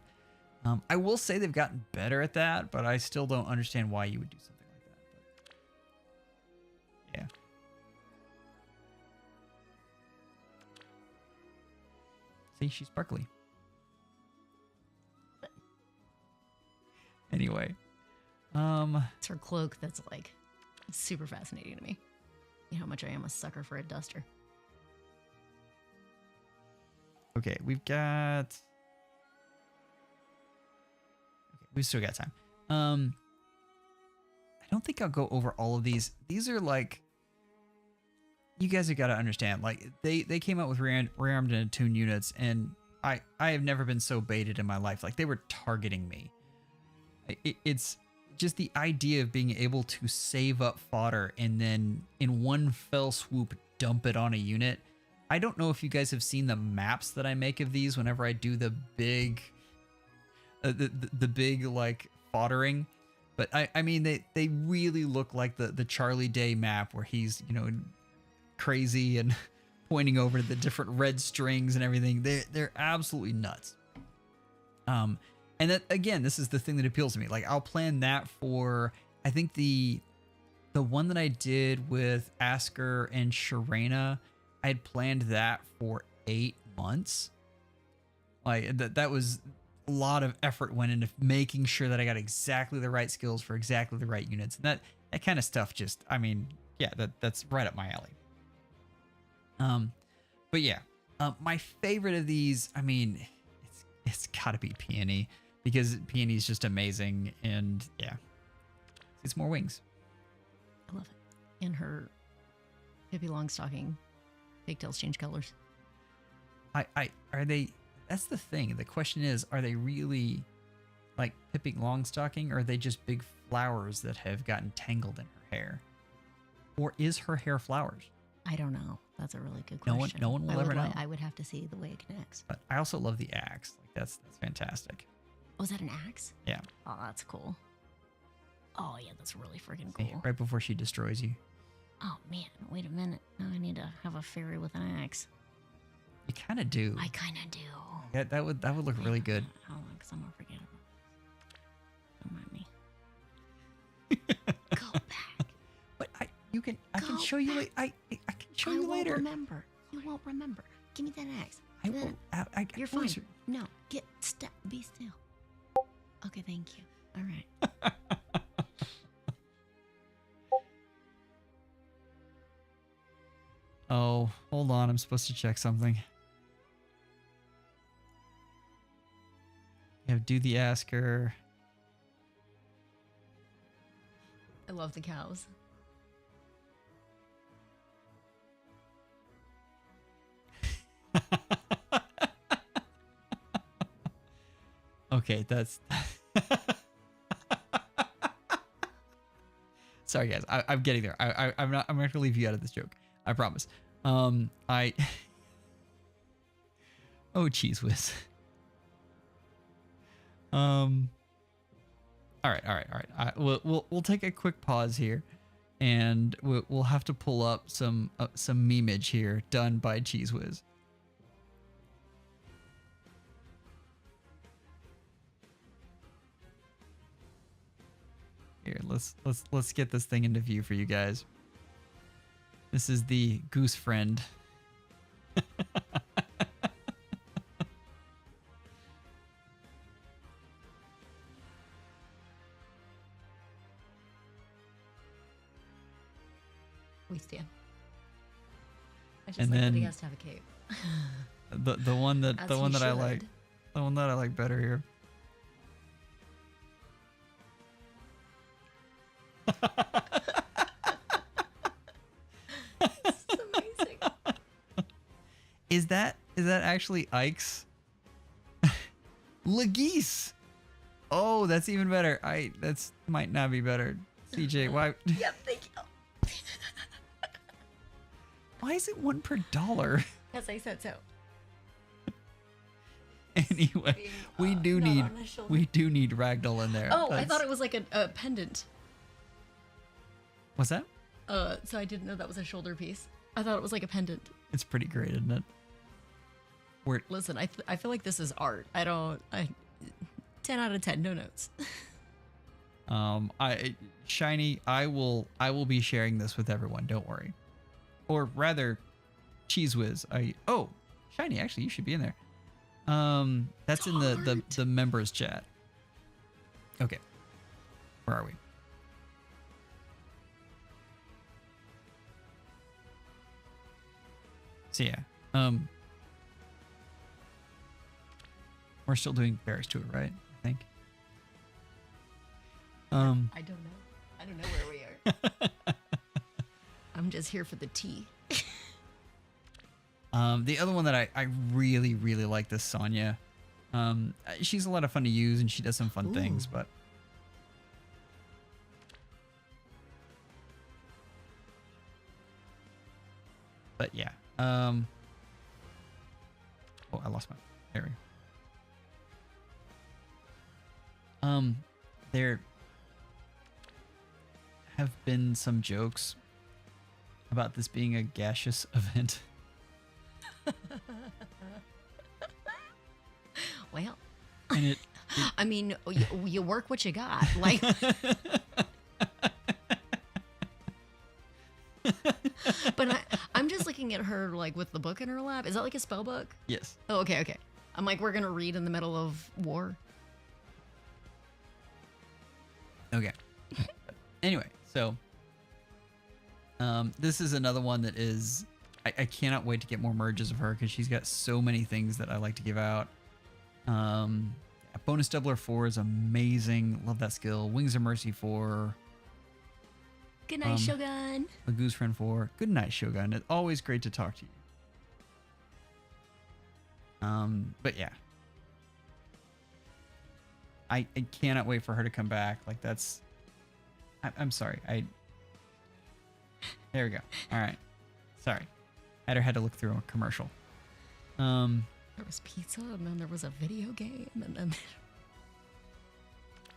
S1: I will say they've gotten better at that, but I still don't understand why you would do something like that. But yeah. See, she's sparkly. Anyway.
S2: It's her cloak that's like super fascinating to me. You know how much I am a sucker for a duster.
S1: Okay, we've still got time. I don't think I'll go over all of these. These are like, you guys have got to understand, like they came out with rearmed and attuned units, and I have never been so baited in my life. Like, they were targeting me. It's just the idea of being able to save up fodder and then in one fell swoop dump it on a unit. I don't know if you guys have seen the maps that I make of these whenever I do the big the big like foddering, but I mean they really look like the Charlie Day map where he's, you know, crazy and pointing over the different red strings and everything. They're absolutely nuts. And that, again, this is the thing that appeals to me. Like, I'll plan that for, I think the one that I did with Asker and Sharena, I had planned that for 8 months. Like, that was a lot of effort went into making sure that I got exactly the right skills for exactly the right units. And that kind of stuff just, I mean, yeah, that's right up my alley. But yeah, my favorite of these, I mean, it's got to be Peony, because Peony is just amazing, and yeah, it's more wings.
S2: I love it. And her Pippi Longstocking pigtails change colors.
S1: Are they? That's the thing. The question is, are they really like Pippi Longstocking, or are they just big flowers that have gotten tangled in her hair, or is her hair flowers?
S2: I don't know. That's a really good question.
S1: No one will ever know.
S2: I would have to see the way it connects.
S1: But I also love the axe. Like that's fantastic.
S2: Was that an axe?
S1: Yeah.
S2: Oh, that's cool. Oh yeah, that's really freaking
S1: See,
S2: cool.
S1: right before she destroys you.
S2: Oh man, wait a minute. Now I need to have a fairy with an axe.
S1: You kind of do.
S2: I kind of do.
S1: Yeah, that would look really good.
S2: Hold on, because I'm gonna forget about this. Don't mind me. Go back.
S1: But I can show you. I can show you later.
S2: I won't remember. You won't remember. Give me that axe.
S1: I will.
S2: You're fine. No, be still. Okay, thank you. All right.
S1: Oh, hold on. I'm supposed to check something. Yeah, do the asker.
S2: I love the cows.
S1: Okay, that's. Sorry, guys. I'm getting there. I'm not. I'm not gonna leave you out of this joke. I promise. Oh, cheese whiz. All right. We'll take a quick pause here, and we'll have to pull up some memeage here done by Cheese Whiz. Here, let's get this thing into view for you guys. This is the goose friend.
S2: We stand. I just
S1: And
S2: like that he
S1: then-
S2: has to have a cape.
S1: The one that
S2: As
S1: the
S2: he
S1: one that I
S2: should.
S1: like, the one that I like better here.
S2: This is amazing.
S1: Is that actually Ike's? Lageese. Oh, that's even better. That's might not be better. CJ, why?
S2: Yep, thank you.
S1: Why is it $1 per dollar?
S2: As I said so.
S1: Anyway,
S2: Being,
S1: we do
S2: not
S1: need
S2: on my shoulder.
S1: Ragdoll in there.
S2: Oh, I
S1: That's-
S2: thought it was like a pendant.
S1: What's that?
S2: So I didn't know that was a shoulder piece. I thought it was like a pendant.
S1: It's pretty great, isn't it?
S2: Listen, I feel like this is art. 10 out of 10, no notes.
S1: Shiny, I will be sharing this with everyone. Don't worry. Or rather, Cheese Whiz. Shiny, actually, you should be in there. That's in the members chat. Okay. Where are we? So yeah. We're still doing Barracks Tour, right? I think.
S2: I don't know. I don't know where we are. I'm just here for the tea.
S1: The other one that I really, really like, this Sonya. She's a lot of fun to use, and she does some fun things,
S2: Ooh.
S1: but yeah. Oh, I lost my. There we go. There have been some jokes about this being a gaseous event.
S2: Well,
S1: And
S2: I mean, you work what you got. Like, but I'm just looking at her like with the book in her lap. Is that like a spell book?
S1: yes.
S2: Oh, okay. I'm like, we're gonna read in the middle of war.
S1: Okay. Anyway, so this is another one that is I cannot wait to get more merges of her because she's got so many things that I like to give out. Bonus doubler 4 is amazing. Love that skill. Wings of Mercy 4.
S2: Good night, Shogun.
S1: A Goose Friend 4. Good night, Shogun. It's always great to talk to you. But yeah. I cannot wait for her to come back. Like that's I'm sorry. There we go. All right. Sorry. Had to look through a commercial.
S2: There was pizza, and then there was a video game, and then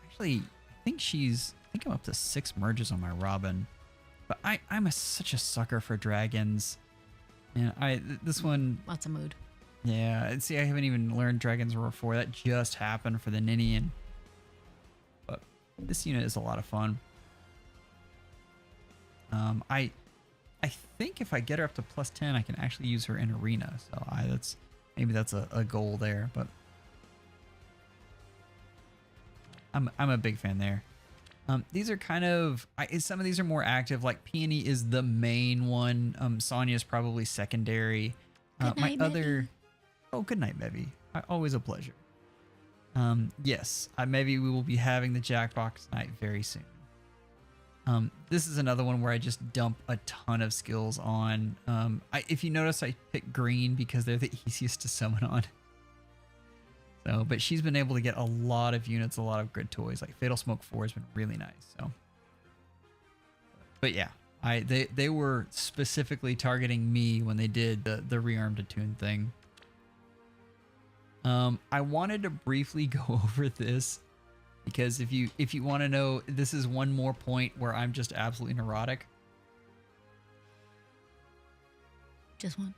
S1: actually, I think I'm up to 6 merges on my Robin, but I'm such a sucker for dragons, and this one
S2: lots of mood.
S1: Yeah, and see, I haven't even learned Dragon's Roar 4. That just happened for the Ninian, but this unit is a lot of fun. I think if I get her up to +10, I can actually use her in arena. So maybe that's a goal there, but I'm a big fan there. These are kind of some of these are more active. Like Peony is the main one. Sonya is probably secondary.
S2: Good night, Mevy.
S1: Good night, Mevy. Always a pleasure. Yes, maybe we will be having the Jackbox night very soon. This is another one where I just dump a ton of skills on. If you notice, I picked green because they're the easiest to summon on. So, but she's been able to get a lot of units, a lot of good toys. Like Fatal Smoke 4 has been really nice. So, but yeah, they were specifically targeting me when they did the rearmed attune thing. I wanted to briefly go over this. Because if you want to know, this is one more point where I'm just absolutely neurotic.
S2: Just one.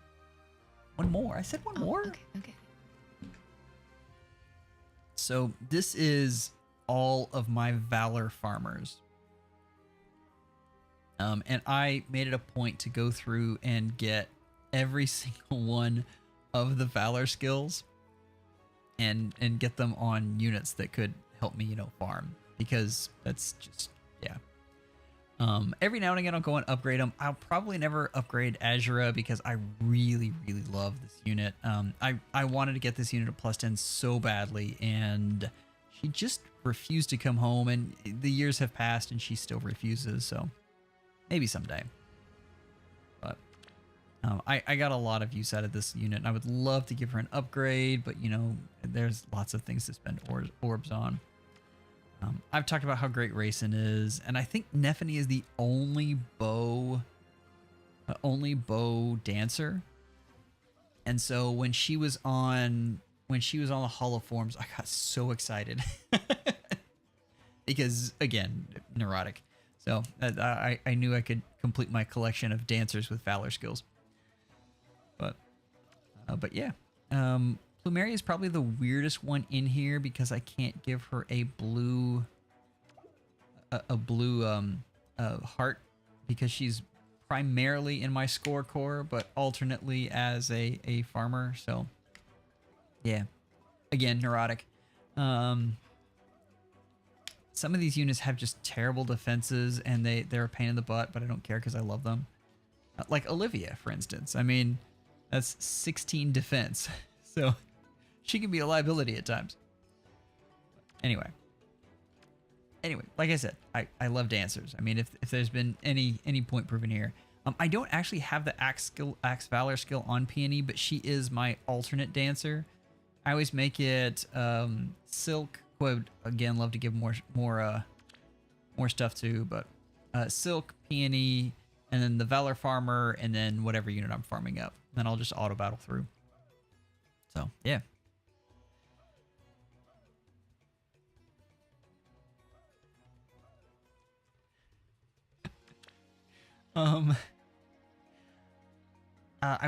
S1: One more. I said one more.
S2: Okay.
S1: So this is all of my Valor farmers. And I made it a point to go through and get every single one of the Valor skills and get them on units that could help me, farm, because that's just, yeah. Every now and again I'll go and upgrade them. I'll probably never upgrade Azura because I really, really love this unit. I wanted to get this unit at +10 so badly, and she just refused to come home, and the years have passed and she still refuses, so maybe someday. But I got a lot of use out of this unit, and I would love to give her an upgrade, but there's lots of things to spend orbs on. I've talked about how great Rayson is, and I think Nephany is the only bow dancer. And so when she was on the Hall of Forms, I got so excited because again, neurotic. So I knew I could complete my collection of dancers with Valor skills. But yeah. Plumeria is probably the weirdest one in here because I can't give her a blue heart because she's primarily in my score core, but alternately as a farmer. So yeah, again, neurotic. Some of these units have just terrible defenses and they're a pain in the butt, but I don't care because I love them. Like Olivia, for instance. I mean, that's 16 defense. So she can be a liability at times. Anyway, like I said, I love dancers. I mean, if there's been any point proven here, I don't actually have the Axe Valor skill on Peony, but she is my alternate dancer. I always make it Silk, who I would again love to give more stuff to, but Silk, Peony, and then the Valor farmer, and then whatever unit I'm farming up. Then I'll just auto battle through. So yeah. I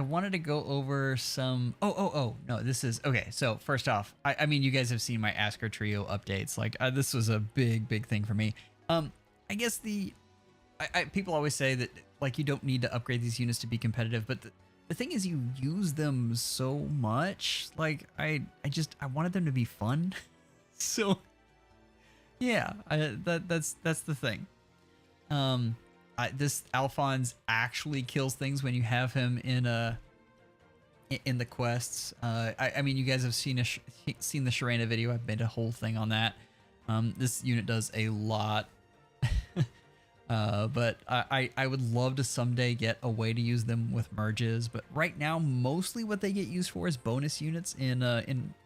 S1: wanted to go over some. Oh no, this is okay. So first off, I mean, you guys have seen my Asker Trio updates. Like this was a big thing for me. I guess people always say that like you don't need to upgrade these units to be competitive, but the thing is, you use them so much. Like I wanted them to be fun. So yeah, that's the thing. This Alphonse actually kills things when you have him in the quests. I mean, you guys have seen seen the Sharena video. I've made a whole thing on that. This unit does a lot. But I would love to someday get a way to use them with merges. But right now, mostly what they get used for is bonus units in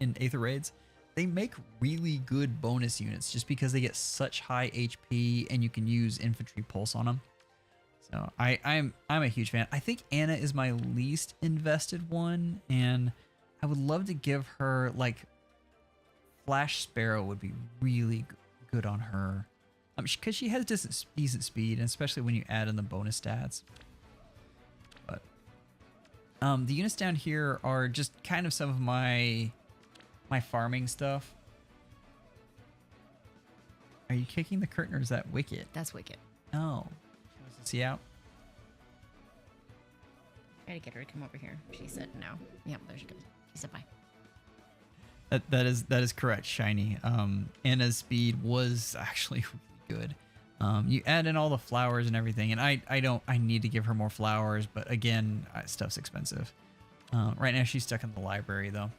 S1: Aether Raids. They make really good bonus units just because they get such high HP and you can use infantry pulse on them. So I'm a huge fan. I think Anna is my least invested one, and I would love to give her like Flash Sparrow would be really good on her. Because she has decent speed, and especially when you add in the bonus stats. But the units down here are just kind of some of my farming stuff. Are you kicking the curtain, or is that Wicket?
S2: That's Wicket.
S1: Oh, she wants to see out.
S2: Try to get her to come over here. She said no. Yep, there she goes. She said bye.
S1: That is correct, Shiny. Anna's speed was actually good. You add in all the flowers and everything, and I need to give her more flowers, but again, stuff's expensive. Right now she's stuck in the library though.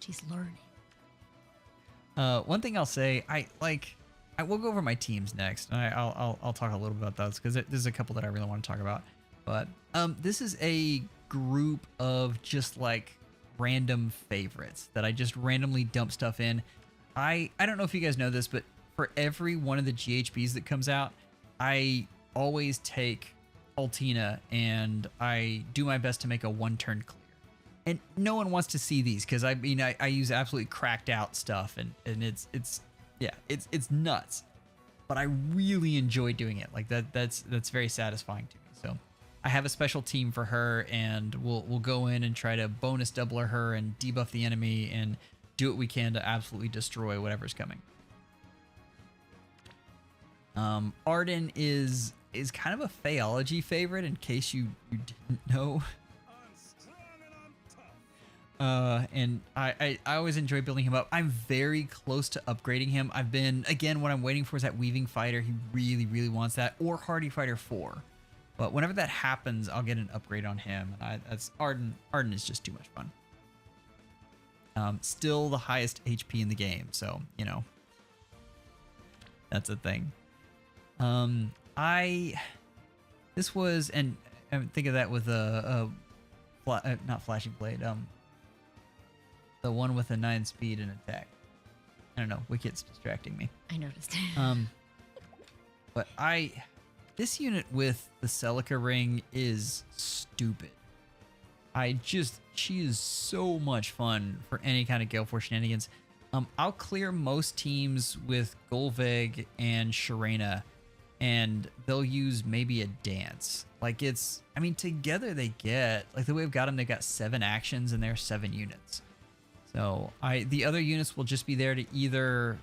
S2: She's learning.
S1: One thing I'll say, I will go over my teams next, and I'll talk a little bit about those because there's a couple that I really want to talk about. But this is a group of just like random favorites that I just randomly dump stuff in. I don't know if you guys know this, but for every one of the GHBs that comes out, I always take Altina and I do my best to make a one-turn clear. And no one wants to see these because I mean I use absolutely cracked out stuff and it's nuts. But I really enjoy doing it. Like that's very satisfying to me. So I have a special team for her, and we'll go in and try to bonus doubler her and debuff the enemy and do what we can to absolutely destroy whatever's coming. Arden is kind of a Fehology favorite, in case you didn't know. And I always enjoy building him up. I'm very close to upgrading him. I've been, again, what I'm waiting for is that Weaving Fighter. He really wants that, or Hardy Fighter 4. But whenever that happens, I'll get an upgrade on him. That's Arden is just too much fun. Still the highest HP in the game, so you know that's a thing. This was, and think of that with not Flashing Blade. The one with a 9 speed and attack. I don't know. Wicket's distracting me.
S2: I noticed.
S1: But this unit with the Celica ring is stupid. She is so much fun for any kind of Gale Force shenanigans. I'll clear most teams with Golveg and Sharena, and they'll use maybe a dance. Like I mean, together they get, like the way we've got them, they got 7 actions and they're 7 units. So the other units will just be there to either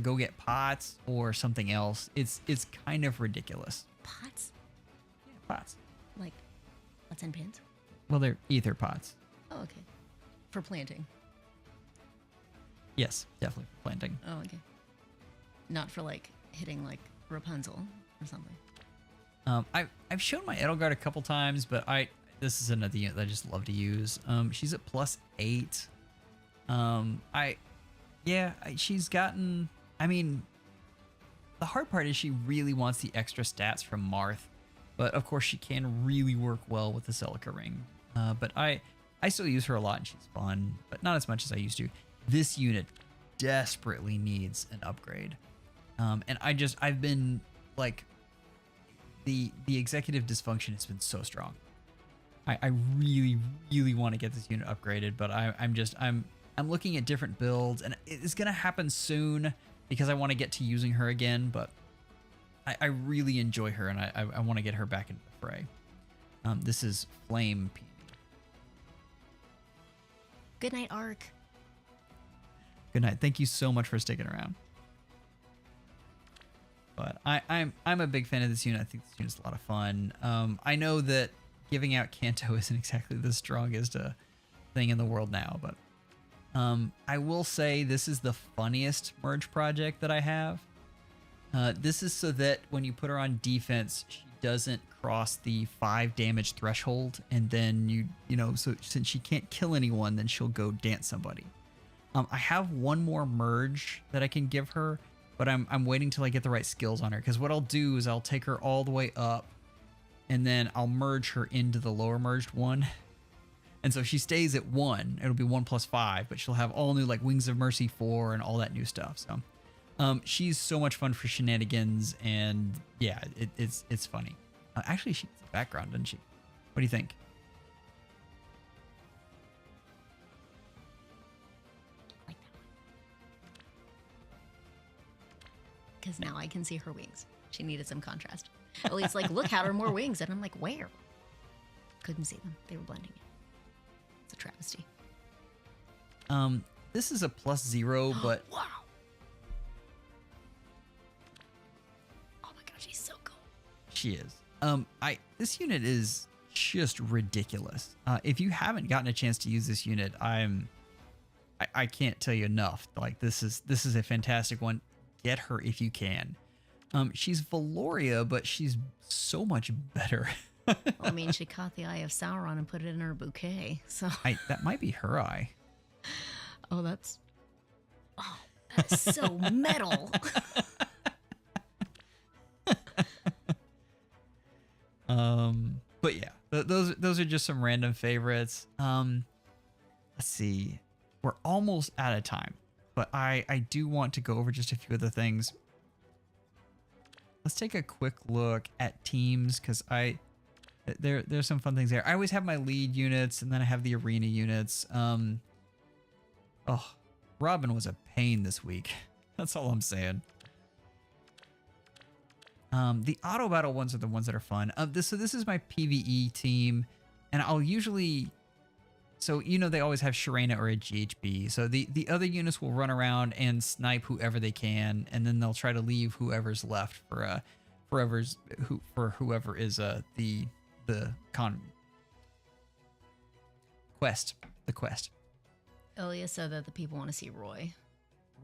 S1: go get pots or something else. It's kind of ridiculous.
S2: Pots?
S1: Yeah, pots.
S2: Like pots and pans?
S1: Well, they're ether pots.
S2: Oh, okay. For planting.
S1: Yes, definitely for planting.
S2: Oh, okay. Not for like hitting like Rapunzel or something.
S1: I've shown my Edelgard a couple times, but this is another unit that I just love to use. She's at +8. She's gotten, I mean, the hard part is she really wants the extra stats from Marth, but of course she can really work well with the Celica ring. But I still use her a lot and she's fun, but not as much as I used to. This unit desperately needs an upgrade. And I've been like, the executive dysfunction has been so strong. I really want to get this unit upgraded, but I'm looking at different builds, and it's gonna happen soon because I want to get to using her again. But I really enjoy her, and I want to get her back into the fray. This is Flame P.
S2: Good night, Ark.
S1: Good night. Thank you so much for sticking around. But I'm a big fan of this unit. I think this unit's a lot of fun. I know that giving out Kanto isn't exactly the strongest thing in the world now, but I will say this is the funniest merge project that I have. This is so that when you put her on defense, she doesn't cross the 5 damage threshold, and then you know, so since she can't kill anyone, then she'll go dance somebody. I have one more merge that I can give her, but I'm waiting till I get the right skills on her, because what I'll do is I'll take her all the way up, and then I'll merge her into the lower merged one. And so she stays at 1. It'll be 1 + 5, but she'll have all new like Wings of Mercy 4 and all that new stuff. So she's so much fun for shenanigans, and yeah, it's funny. Actually, she gets a background, doesn't she? What do you think?
S2: Because now I can see her wings. She needed some contrast. At least, like, look at her more wings. And I'm like, where? Couldn't see them. They were blending in. It's a travesty.
S1: This is a +0, but
S2: Wow. Oh my god, she's so cool.
S1: she is. This unit is just ridiculous. If you haven't gotten a chance to use this unit, I can't tell you enough. Like, this is a fantastic one. Get her if you can. She's Valoria, but she's so much better.
S2: Well, I mean, she caught the eye of Sauron and put it in her bouquet. So
S1: That might be her eye.
S2: that is so metal.
S1: But yeah, those are just some random favorites. Let's see, we're almost out of time, but I do want to go over just a few other things. Let's take a quick look at teams, because there's some fun things there. I always have my lead units, and then I have the arena units. Robin was a pain this week. That's all I'm saying. The auto battle ones are the ones that are fun. So this is my PvE team, and I'll usually, so you know, they always have Sharena or a GHB. So the other units will run around and snipe whoever they can, and then they'll try to leave whoever's left for whoever is the quest. The quest.
S2: Ilya said that the people want to see Roy.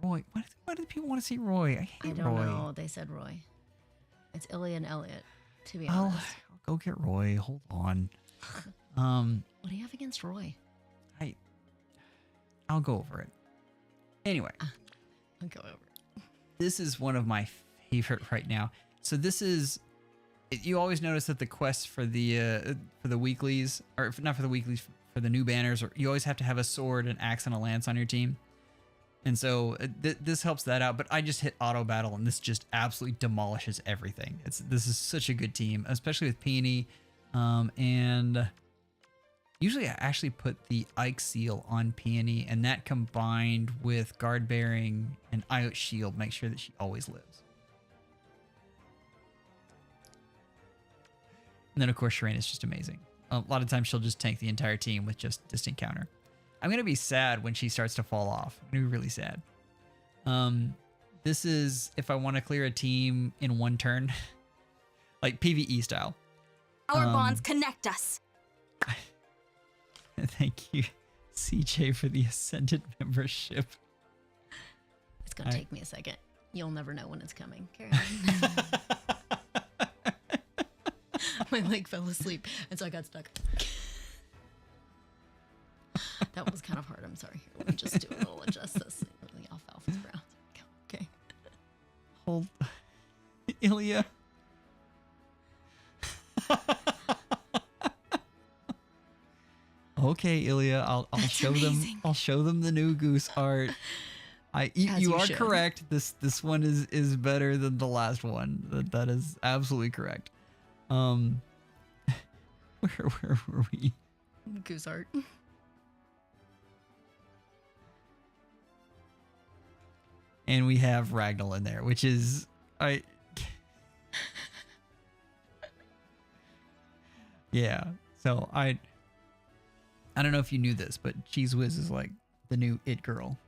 S1: Roy, why do people want to see Roy? I hate
S2: I don't
S1: Roy.
S2: know. They said Roy. It's Ilya and Elliot, to be
S1: I'll
S2: honest.
S1: go get Roy. Hold on.
S2: What do you have against Roy?
S1: I'll go over it. Anyway,
S2: I'll go over it.
S1: this is one of my favorite right now. So this is, you always notice that the quests for the weeklies, or not for the weeklies, for the new banners, or you always have to have a sword, an axe, and a lance on your team. And so this helps that out, but I just hit auto battle, and this just absolutely demolishes everything. This is such a good team, especially with Peony. And usually I actually put the Ike seal on Peony, and that combined with guard bearing and Iot shield makes sure that she always lives. And then of course Sharena is just amazing. A lot of times she'll just tank the entire team with just distant counter. I'm going to be sad when she starts to fall off. I'm going to be really sad. This is if I want to clear a team in one turn, like PvE style.
S3: Our bonds connect us.
S1: Thank you, CJ, for the Ascendant membership.
S2: It's going to take me a second. You'll never know when it's coming. Carry on. My leg fell asleep, and so I got stuck. That was kind of hard. I'm sorry. Here, let me just do a little adjust this. The alfalfa's brown. Okay.
S1: Hold, Ilya. Okay, Ilya. I'll show them. I'll show them the new goose art. You are correct. This one is better than the last one. That is absolutely correct. Where were we?
S2: Goose art.
S1: And we have Ragnall in there, which is yeah. So I don't know if you knew this, but Cheese Whiz is like the new it girl.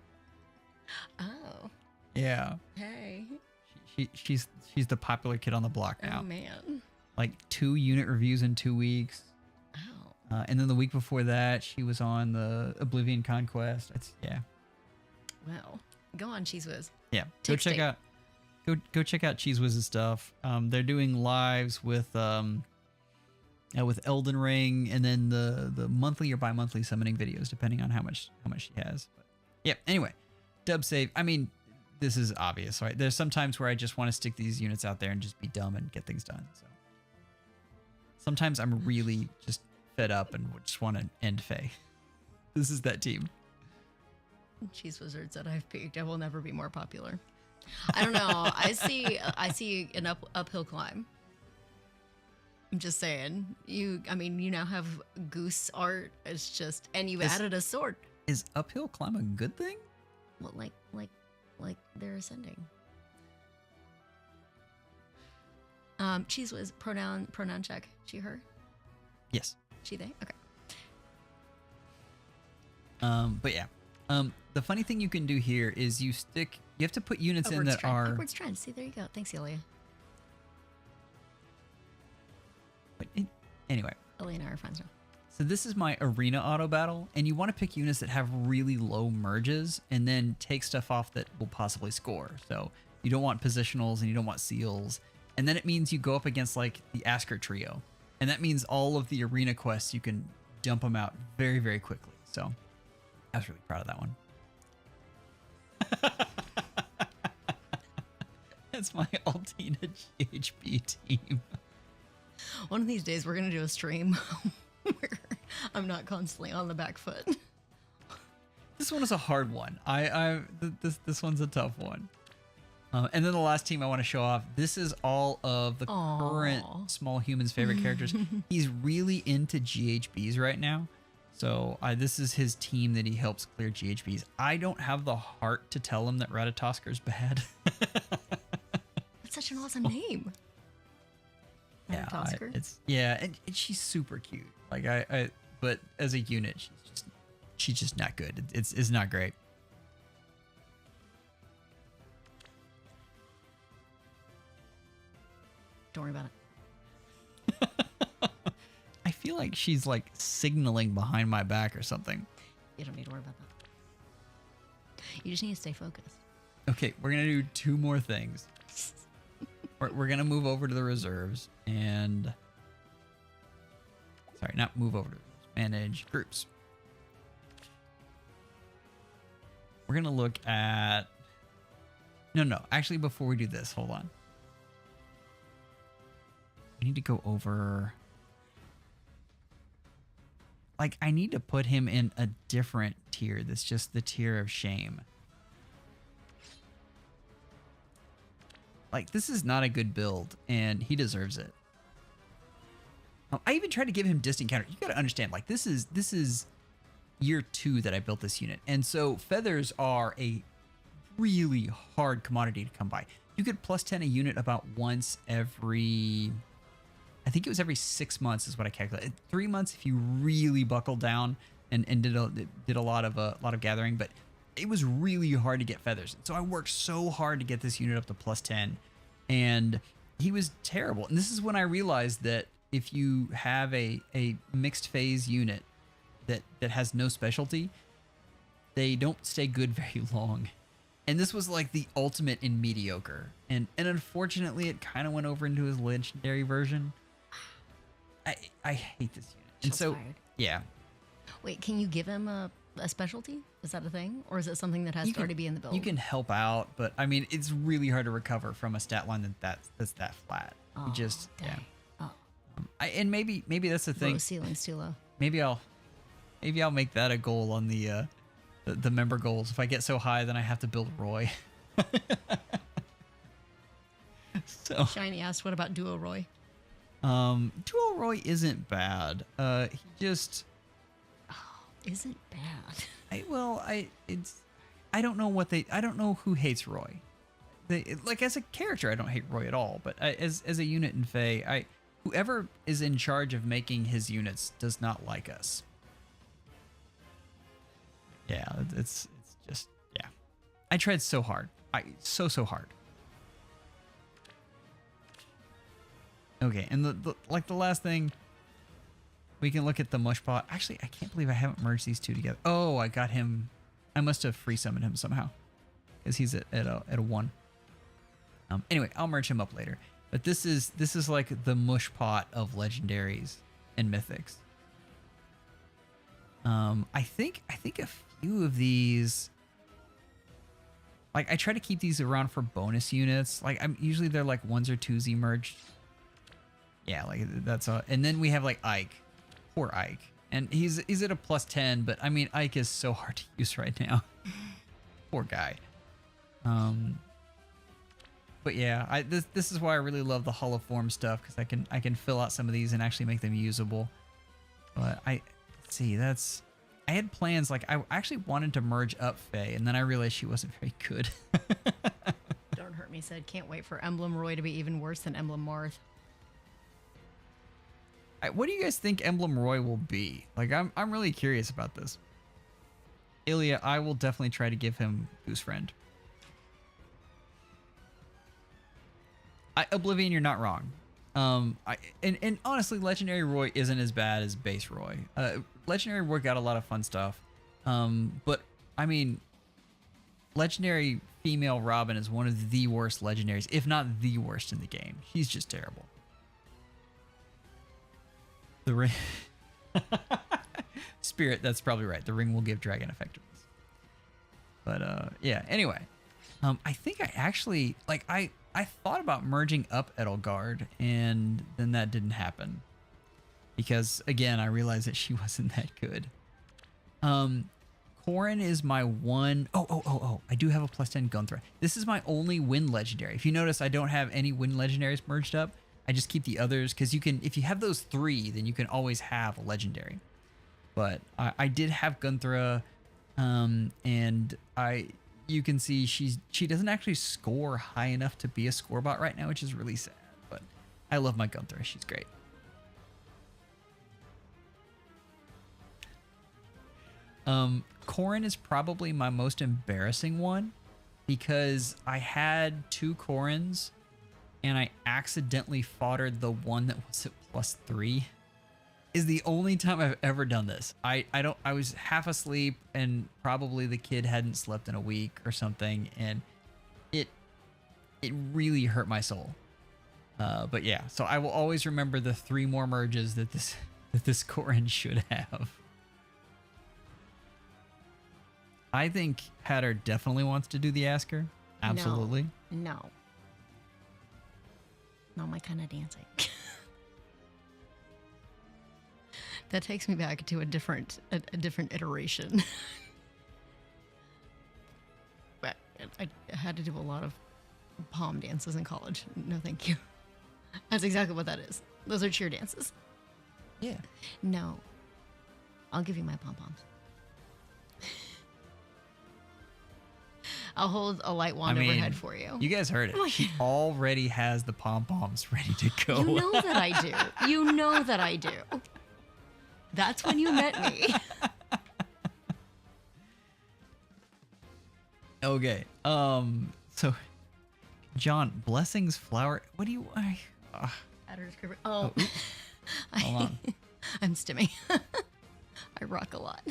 S2: Oh.
S1: Yeah.
S2: Hey.
S1: She's the popular kid on the block now.
S2: Oh man.
S1: Like 2 unit reviews in 2 weeks.
S2: Oh.
S1: And then the week before that, she was on the Oblivion Conquest. Yeah.
S2: Well, go on, Cheese Whiz.
S1: Yeah.
S2: Take
S1: Go check
S2: state.
S1: out check out Cheese Whiz's stuff. They're doing lives with Elden Ring, and then the monthly or bi-monthly summoning videos, depending on how much she has. But yeah. Anyway, dub save. I mean, this is obvious, right? There's some times where I just want to stick these units out there and just be dumb and get things done. So sometimes I'm really just fed up and just want to end Fae. This is that team.
S2: Cheese Wizards that I've picked. I will never be more popular. I don't know. I see an uphill climb. I'm just saying. You now have goose art. It's just, and you've added a sword.
S1: Is uphill climb a good thing?
S2: Well, like they're ascending. Cheese Whiz, pronoun check. She, her?
S1: Yes.
S2: She, they? Okay.
S1: But yeah. The funny thing you can do here is you have to put units in that are
S2: Upwards trend. See, there you go. Thanks, Ilya.
S1: Anyway.
S2: Ilya and I are friends now.
S1: So this is my arena auto battle, and you want to pick units that have really low merges and then take stuff off that will possibly score. So you don't want positionals and you don't want seals. And then it means you go up against like the Asker trio. And that means all of the arena quests, you can dump them out very, very quickly. So I was really proud of that one. That's my Altina GHB team.
S2: One of these days, we're going to do a stream where I'm not constantly on the back foot.
S1: This one is a hard one. This one's a tough one. And then the last team I want to show off. This is all of the current Small Humans' favorite characters. He's really into GHBs right now. So this is his team that he helps clear GHBs. I don't have the heart to tell him that Ratatosker's bad.
S2: That's such an awesome name.
S1: Yeah, and she's super cute. Like but as a unit, she's just not good. It's not great.
S2: Don't worry about it.
S1: I feel like she's like signaling behind my back or something.
S2: You don't need to worry about that. You just need to stay focused.
S1: Okay, we're gonna do 2 more things. We're gonna move over to the reserves and not move over to manage groups. We're gonna look at no. Actually, before we do this, hold on. We need to go over. Like, I need to put him in a different tier. That's just the tier of shame. Like, this is not a good build, and he deserves it. I even tried to give him distant counter. You got to understand, like, this is year 2 that I built this unit. And so feathers are a really hard commodity to come by. You could +10 a unit about once every, I think it was every 6 months is what I calculated. 3 months if you really buckled down and did a lot of gathering, but it was really hard to get feathers. So I worked so hard to get this unit up to +10, and he was terrible. And this is when I realized that if you have a mixed phase unit that has no specialty, they don't stay good very long. And this was like the ultimate in mediocre. And unfortunately, it kind of went over into his legendary version. I hate this unit. And
S2: Shots
S1: so,
S2: fired.
S1: yeah.
S2: Wait, can you give him a specialty? Is that a thing? Or is it something that has to already be in the build?
S1: You can help out, but I mean, it's really hard to recover from a stat line that's that flat.
S2: Oh,
S1: You just, yeah.
S2: dang. Oh,
S1: And maybe that's the thing.
S2: low ceiling's too low.
S1: Maybe I'll make that a goal on the member goals. If I get so high, then I have to build Roy. So
S2: Shiny asked, what about Duo Roy?
S1: Dual Roy isn't bad. He just
S2: Isn't bad.
S1: I don't know who hates Roy. Like as a character, I don't hate Roy at all. But as a unit in Fae, whoever is in charge of making his units does not like us. Yeah, it's just, yeah. I tried so hard. So hard. Okay, and the last thing, we can look at the mush pot. Actually, I can't believe I haven't merged these two together. Oh, I got him. I must have free summoned him somehow because he's at a 1. Anyway, I'll merge him up later. But this is like the mush pot of legendaries and mythics. I think a few of these, like I try to keep these around for bonus units. Like usually they're like 1s or 2s emerged. Yeah, like that's a, and then we have like Ike. Poor Ike. And he's at a +10, but I mean Ike is so hard to use right now. Poor guy. But yeah, this is why I really love the hollow form stuff, because I can fill out some of these and actually make them usable. But let's see, I had plans, like I actually wanted to merge up Faye, and then I realized she wasn't very good.
S2: Don't Hurt Me said, can't wait for Emblem Roy to be even worse than Emblem Marth.
S1: What do you guys think Emblem Roy will be? Like I'm really curious about this. Ilya, I will definitely try to give him Goose Friend. Oblivion, you're not wrong. And honestly, Legendary Roy isn't as bad as base Roy. Legendary Roy got a lot of fun stuff. But I mean, Legendary female Robin is one of the worst legendaries, if not the worst in the game. She's just terrible. The ring. Spirit, that's probably right. The ring will give dragon effectiveness. But yeah, anyway. I think I actually, like, I thought about merging up Edelgard, and then that didn't happen. Because, again, I realized that she wasn't that good. Corrin is my one... Oh, I do have a +10 Gunthra. This is my only wind legendary. If you notice, I don't have any wind legendaries merged up. I just keep the others, because you can... If you have those 3, then you can always have a legendary. But I did have Gunthra, and you can see she doesn't actually score high enough to be a score bot right now, which is really sad. But I love my Gunthra. She's great. Corrin is probably my most embarrassing one, because I had 2 Corrins and I accidentally foddered the one that was at +3. Is the only time I've ever done this. I was half asleep, and probably the kid hadn't slept in a week or something, and it really hurt my soul. But yeah, so I will always remember the 3 more merges that this Corrin should have. I think Hatter definitely wants to do the Asker. Absolutely.
S2: No. Not my kind of dancing. That takes me back to a different iteration. But I had to do a lot of palm dances in college. No, thank you. That's exactly what that is. Those are cheer dances.
S1: Yeah.
S2: No. I'll give you my pom-poms. I'll hold a light wand overhead for you.
S1: You guys heard it. She already has the pom-poms ready to go.
S2: You know that I do. You know that I do. That's when you met me.
S1: Okay. So, John, Blessings Flower. What do you?
S2: Oh,
S1: hold on.
S2: I'm stimming. I rock a lot.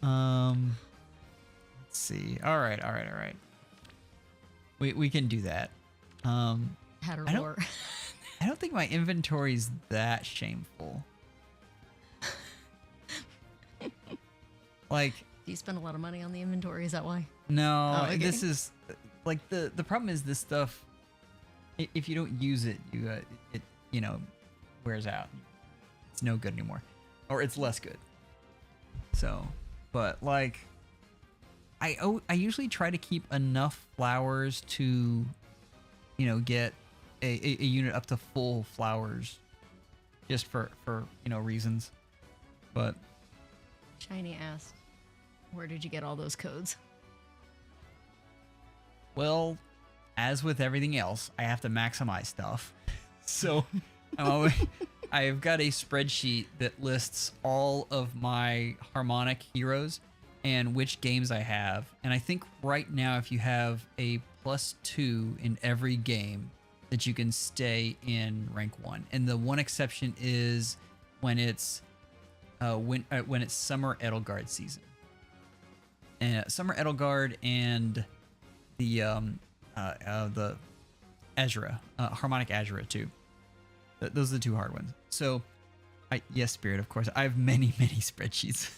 S1: Let's see. All right. We can do that.
S2: Hatter
S1: I
S2: lore.
S1: don't think my inventory's that shameful. Like,
S2: do you spend a lot of money on the inventory? Is that why?
S1: No,
S2: okay.
S1: This is like the problem is this stuff. If you don't use it, it wears out. It's no good anymore, or it's less good. So, but like, I usually try to keep enough flowers to, get a unit up to full flowers, just for reasons. But
S2: Shiny asked, where did you get all those codes?
S1: Well, as with everything else, I have to maximize stuff. So I've got a spreadsheet that lists all of my harmonic heroes and which games I have. And I think right now, if you have a +2 in every game, that you can stay in rank 1. And the one exception is when it's Summer Edelgard season. Summer Edelgard and the Azura, Harmonic Azura too. Those are the two hard ones. So, yes, Spirit, of course. I have many, many spreadsheets.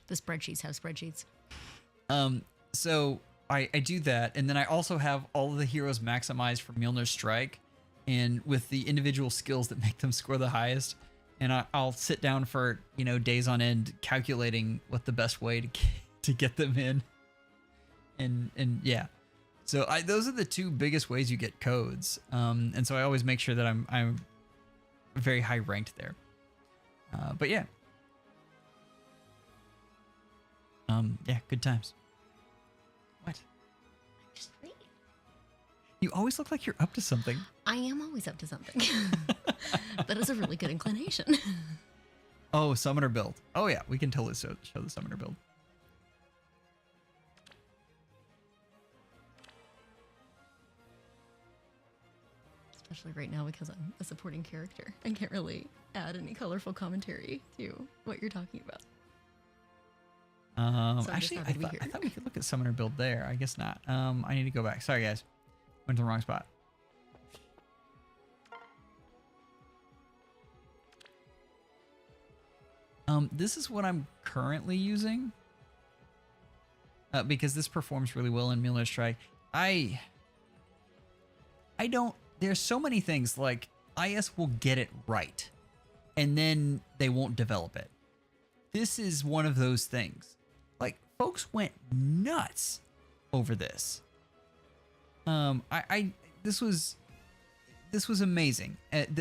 S2: The spreadsheets have spreadsheets.
S1: So I do that, and then I also have all of the heroes maximized for Mjolnir's Strike, and with the individual skills that make them score the highest. And I'll sit down for days on end calculating what the best way to get them in. And yeah, so those are the two biggest ways you get codes. And so I always make sure that I'm very high ranked there. But yeah. Yeah, good times. What?
S2: Just wait.
S1: You always look like you're up to something.
S2: I am always up to something. That is a really good inclination.
S1: Oh, summoner build. Oh yeah, we can totally show the summoner build.
S2: Especially right now because I'm a supporting character. I can't really add any colorful commentary to what you're talking about. So
S1: Actually, I thought we could look at summoner build there. I guess not. I need to go back. Sorry, guys. Went to the wrong spot. This is what I'm currently using. Because this performs really well in Mjolnir Strike. I don't... There's so many things, like, IS will get it right. And then they won't develop it. This is one of those things. Like, folks went nuts over this. This was amazing.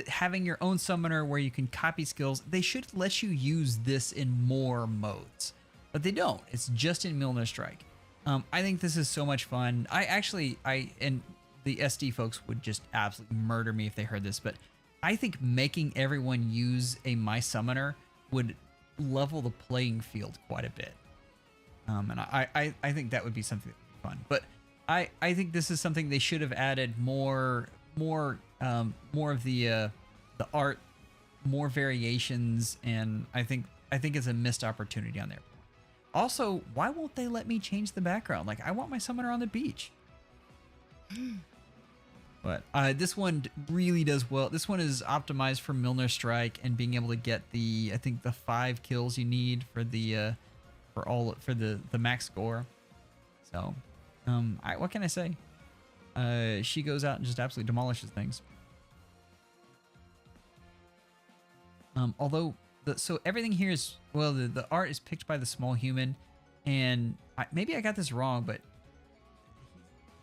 S1: Having your own summoner where you can copy skills. They should let you use this in more modes, but they don't. It's just in Mjolnir Strike. I think this is so much fun. And the SD folks would just absolutely murder me if they heard this, but I think making everyone use a My Summoner would level the playing field quite a bit. And I think that would be something that would be fun. But I think this is something they should have added more of the art, more variations, and I think it's a missed opportunity on there. Also, why won't they let me change the background? Like, I want my summoner on the beach. But this one really does well. This one is optimized for Mjolnir Strike and being able to get the 5 kills you need for the max score. So, what can I say? She goes out and just absolutely demolishes things. Although so everything here is, well, the art is picked by the small human, and maybe I got this wrong, but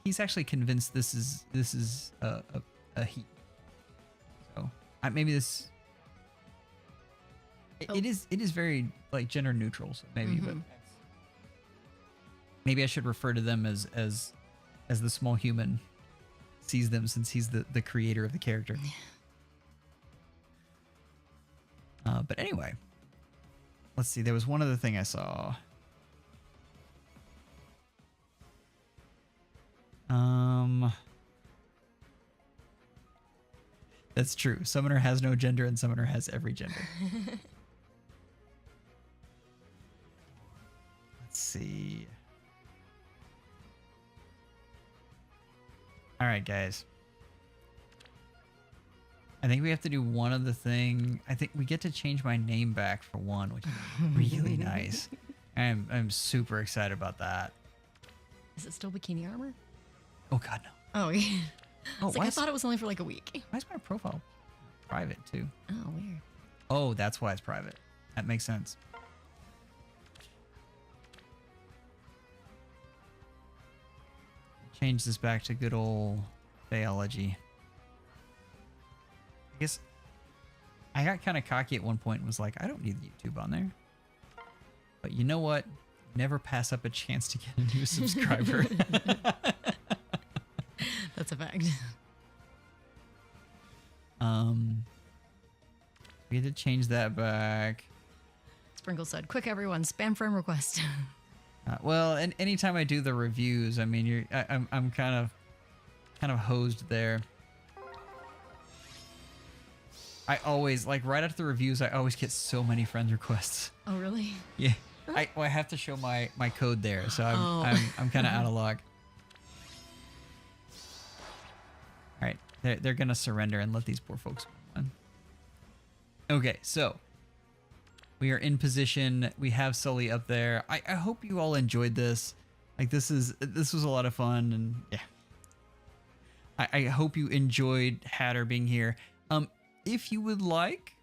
S1: he's actually convinced this is a he. So maybe this it is very like gender neutral, so maybe, but maybe I should refer to them as the small human sees them, since he's the creator of the character. But anyway, let's see. There was one other thing I saw. That's true. Summoner has no gender and Summoner has every gender. Let's see. All right, guys. I think we have to do one other thing. I think we get to change my name back for one, which is really nice. I'm super excited about that.
S2: Is it still bikini armor?
S1: Oh God, no.
S2: Oh yeah.
S1: Oh,
S2: I thought it was only for like a week.
S1: Why is my profile private too?
S2: Oh, weird.
S1: Oh, that's why it's private. That makes sense. Change this back to good old Fehology. I guess I got kind of cocky at one point and was like, I don't need YouTube on there. But you know what? Never pass up a chance to get a new subscriber.
S2: That's a fact.
S1: We had to change that back.
S2: Sprinkle said, quick everyone, spam friend request.
S1: Well, and anytime I do the reviews, I mean, I'm kind of kind of hosed there. I always, like, right after the reviews, I always get so many friend requests.
S2: Oh, really?
S1: Yeah. I have to show my code there, so I'm kind of out of luck. All right, they're gonna surrender and let these poor folks win. Okay, so we are in position. We have Sully up there. I hope you all enjoyed this. Like, this was a lot of fun, and yeah. I hope you enjoyed Hatter being here. If you would like,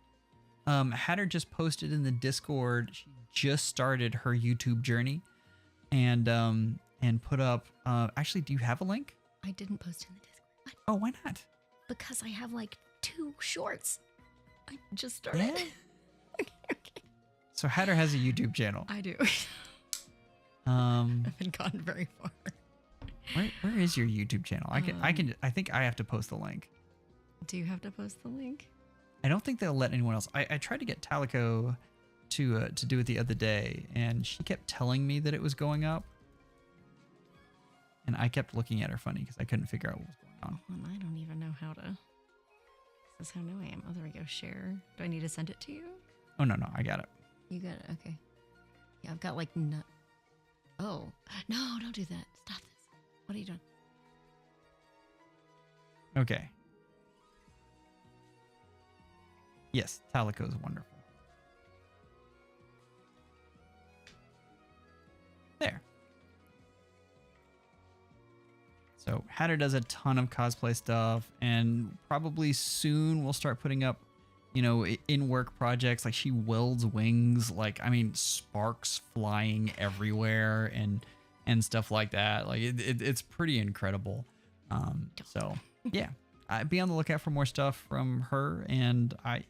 S1: Hatter just posted in the Discord. She just started her YouTube journey, and put up. Actually, do you have a link?
S2: I didn't post in the Discord. What?
S1: Oh, why not?
S2: Because I have like 2 shorts. I just started.
S1: Yeah.
S2: Okay.
S1: So Hatter has a YouTube channel.
S2: I do.
S1: I
S2: haven't gotten very far.
S1: where is your YouTube channel? I think I have to post the link.
S2: Do you have to post the link?
S1: I don't think they'll let anyone else. I tried to get Talico to do it the other day, and she kept telling me that it was going up, and I kept looking at her funny because I couldn't figure out what was going on.
S2: Well, I don't even know how to. This is how new I am. Oh, there we go. Share. Do I need to send it to you?
S1: Oh no, I got it.
S2: You got it. Okay. Yeah, I've got like Oh no! Don't do that. Stop this. What are you doing?
S1: Okay. Yes, Talico is wonderful. There. So Hatter does a ton of cosplay stuff, and probably soon we'll start putting up, in-work projects. Like, she welds wings, like, I mean, sparks flying everywhere and stuff like that. Like, it's pretty incredible. So yeah, be on the lookout for more stuff from her, and you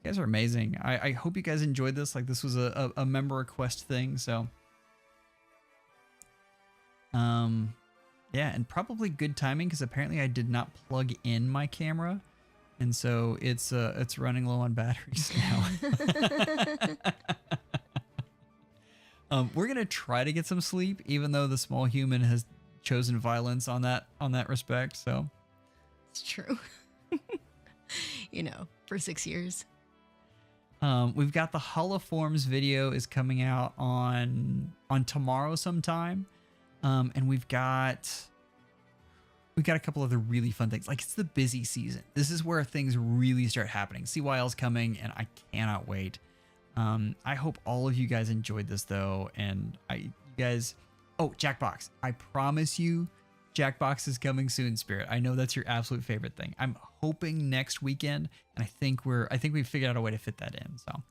S1: guys are amazing. I hope you guys enjoyed this. Like, this was a member request thing, so yeah, and probably good timing because apparently I did not plug in my camera, and so it's running low on batteries now. We're gonna try to get some sleep, even though the small human has chosen violence on that respect. So
S2: it's true. For 6 years.
S1: We've got the Holoforms video is coming out on tomorrow sometime. And we've got a couple other really fun things. Like, it's the busy season. This is where things really start happening. CYL's coming, and I cannot wait. I hope all of you guys enjoyed this though, and Jackbox. I promise you, Jackbox is coming soon, Spirit. I know that's your absolute favorite thing. I'm hoping next weekend, and I think we've figured out a way to fit that in. So, all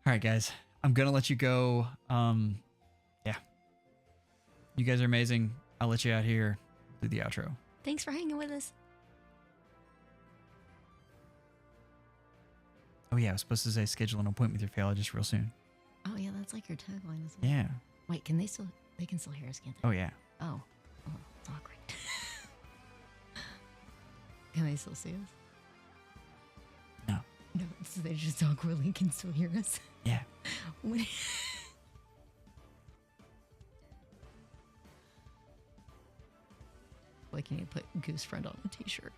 S1: right, guys, I'm gonna let you go. Yeah, you guys are amazing. I'll let you out here. Do the outro.
S2: Thanks for hanging with us.
S1: Oh yeah, I was supposed to say schedule an appointment with your Fehology real soon.
S2: Oh yeah, that's like your tagline, isn't it?
S1: Yeah.
S2: Wait, they can still hear us, can't they?
S1: Oh yeah.
S2: Oh, it's awkward. Can they still see us?
S1: No.
S2: No, they just awkwardly can still hear us.
S1: Yeah.
S2: Like, you need to put Goose Friend on a t-shirt.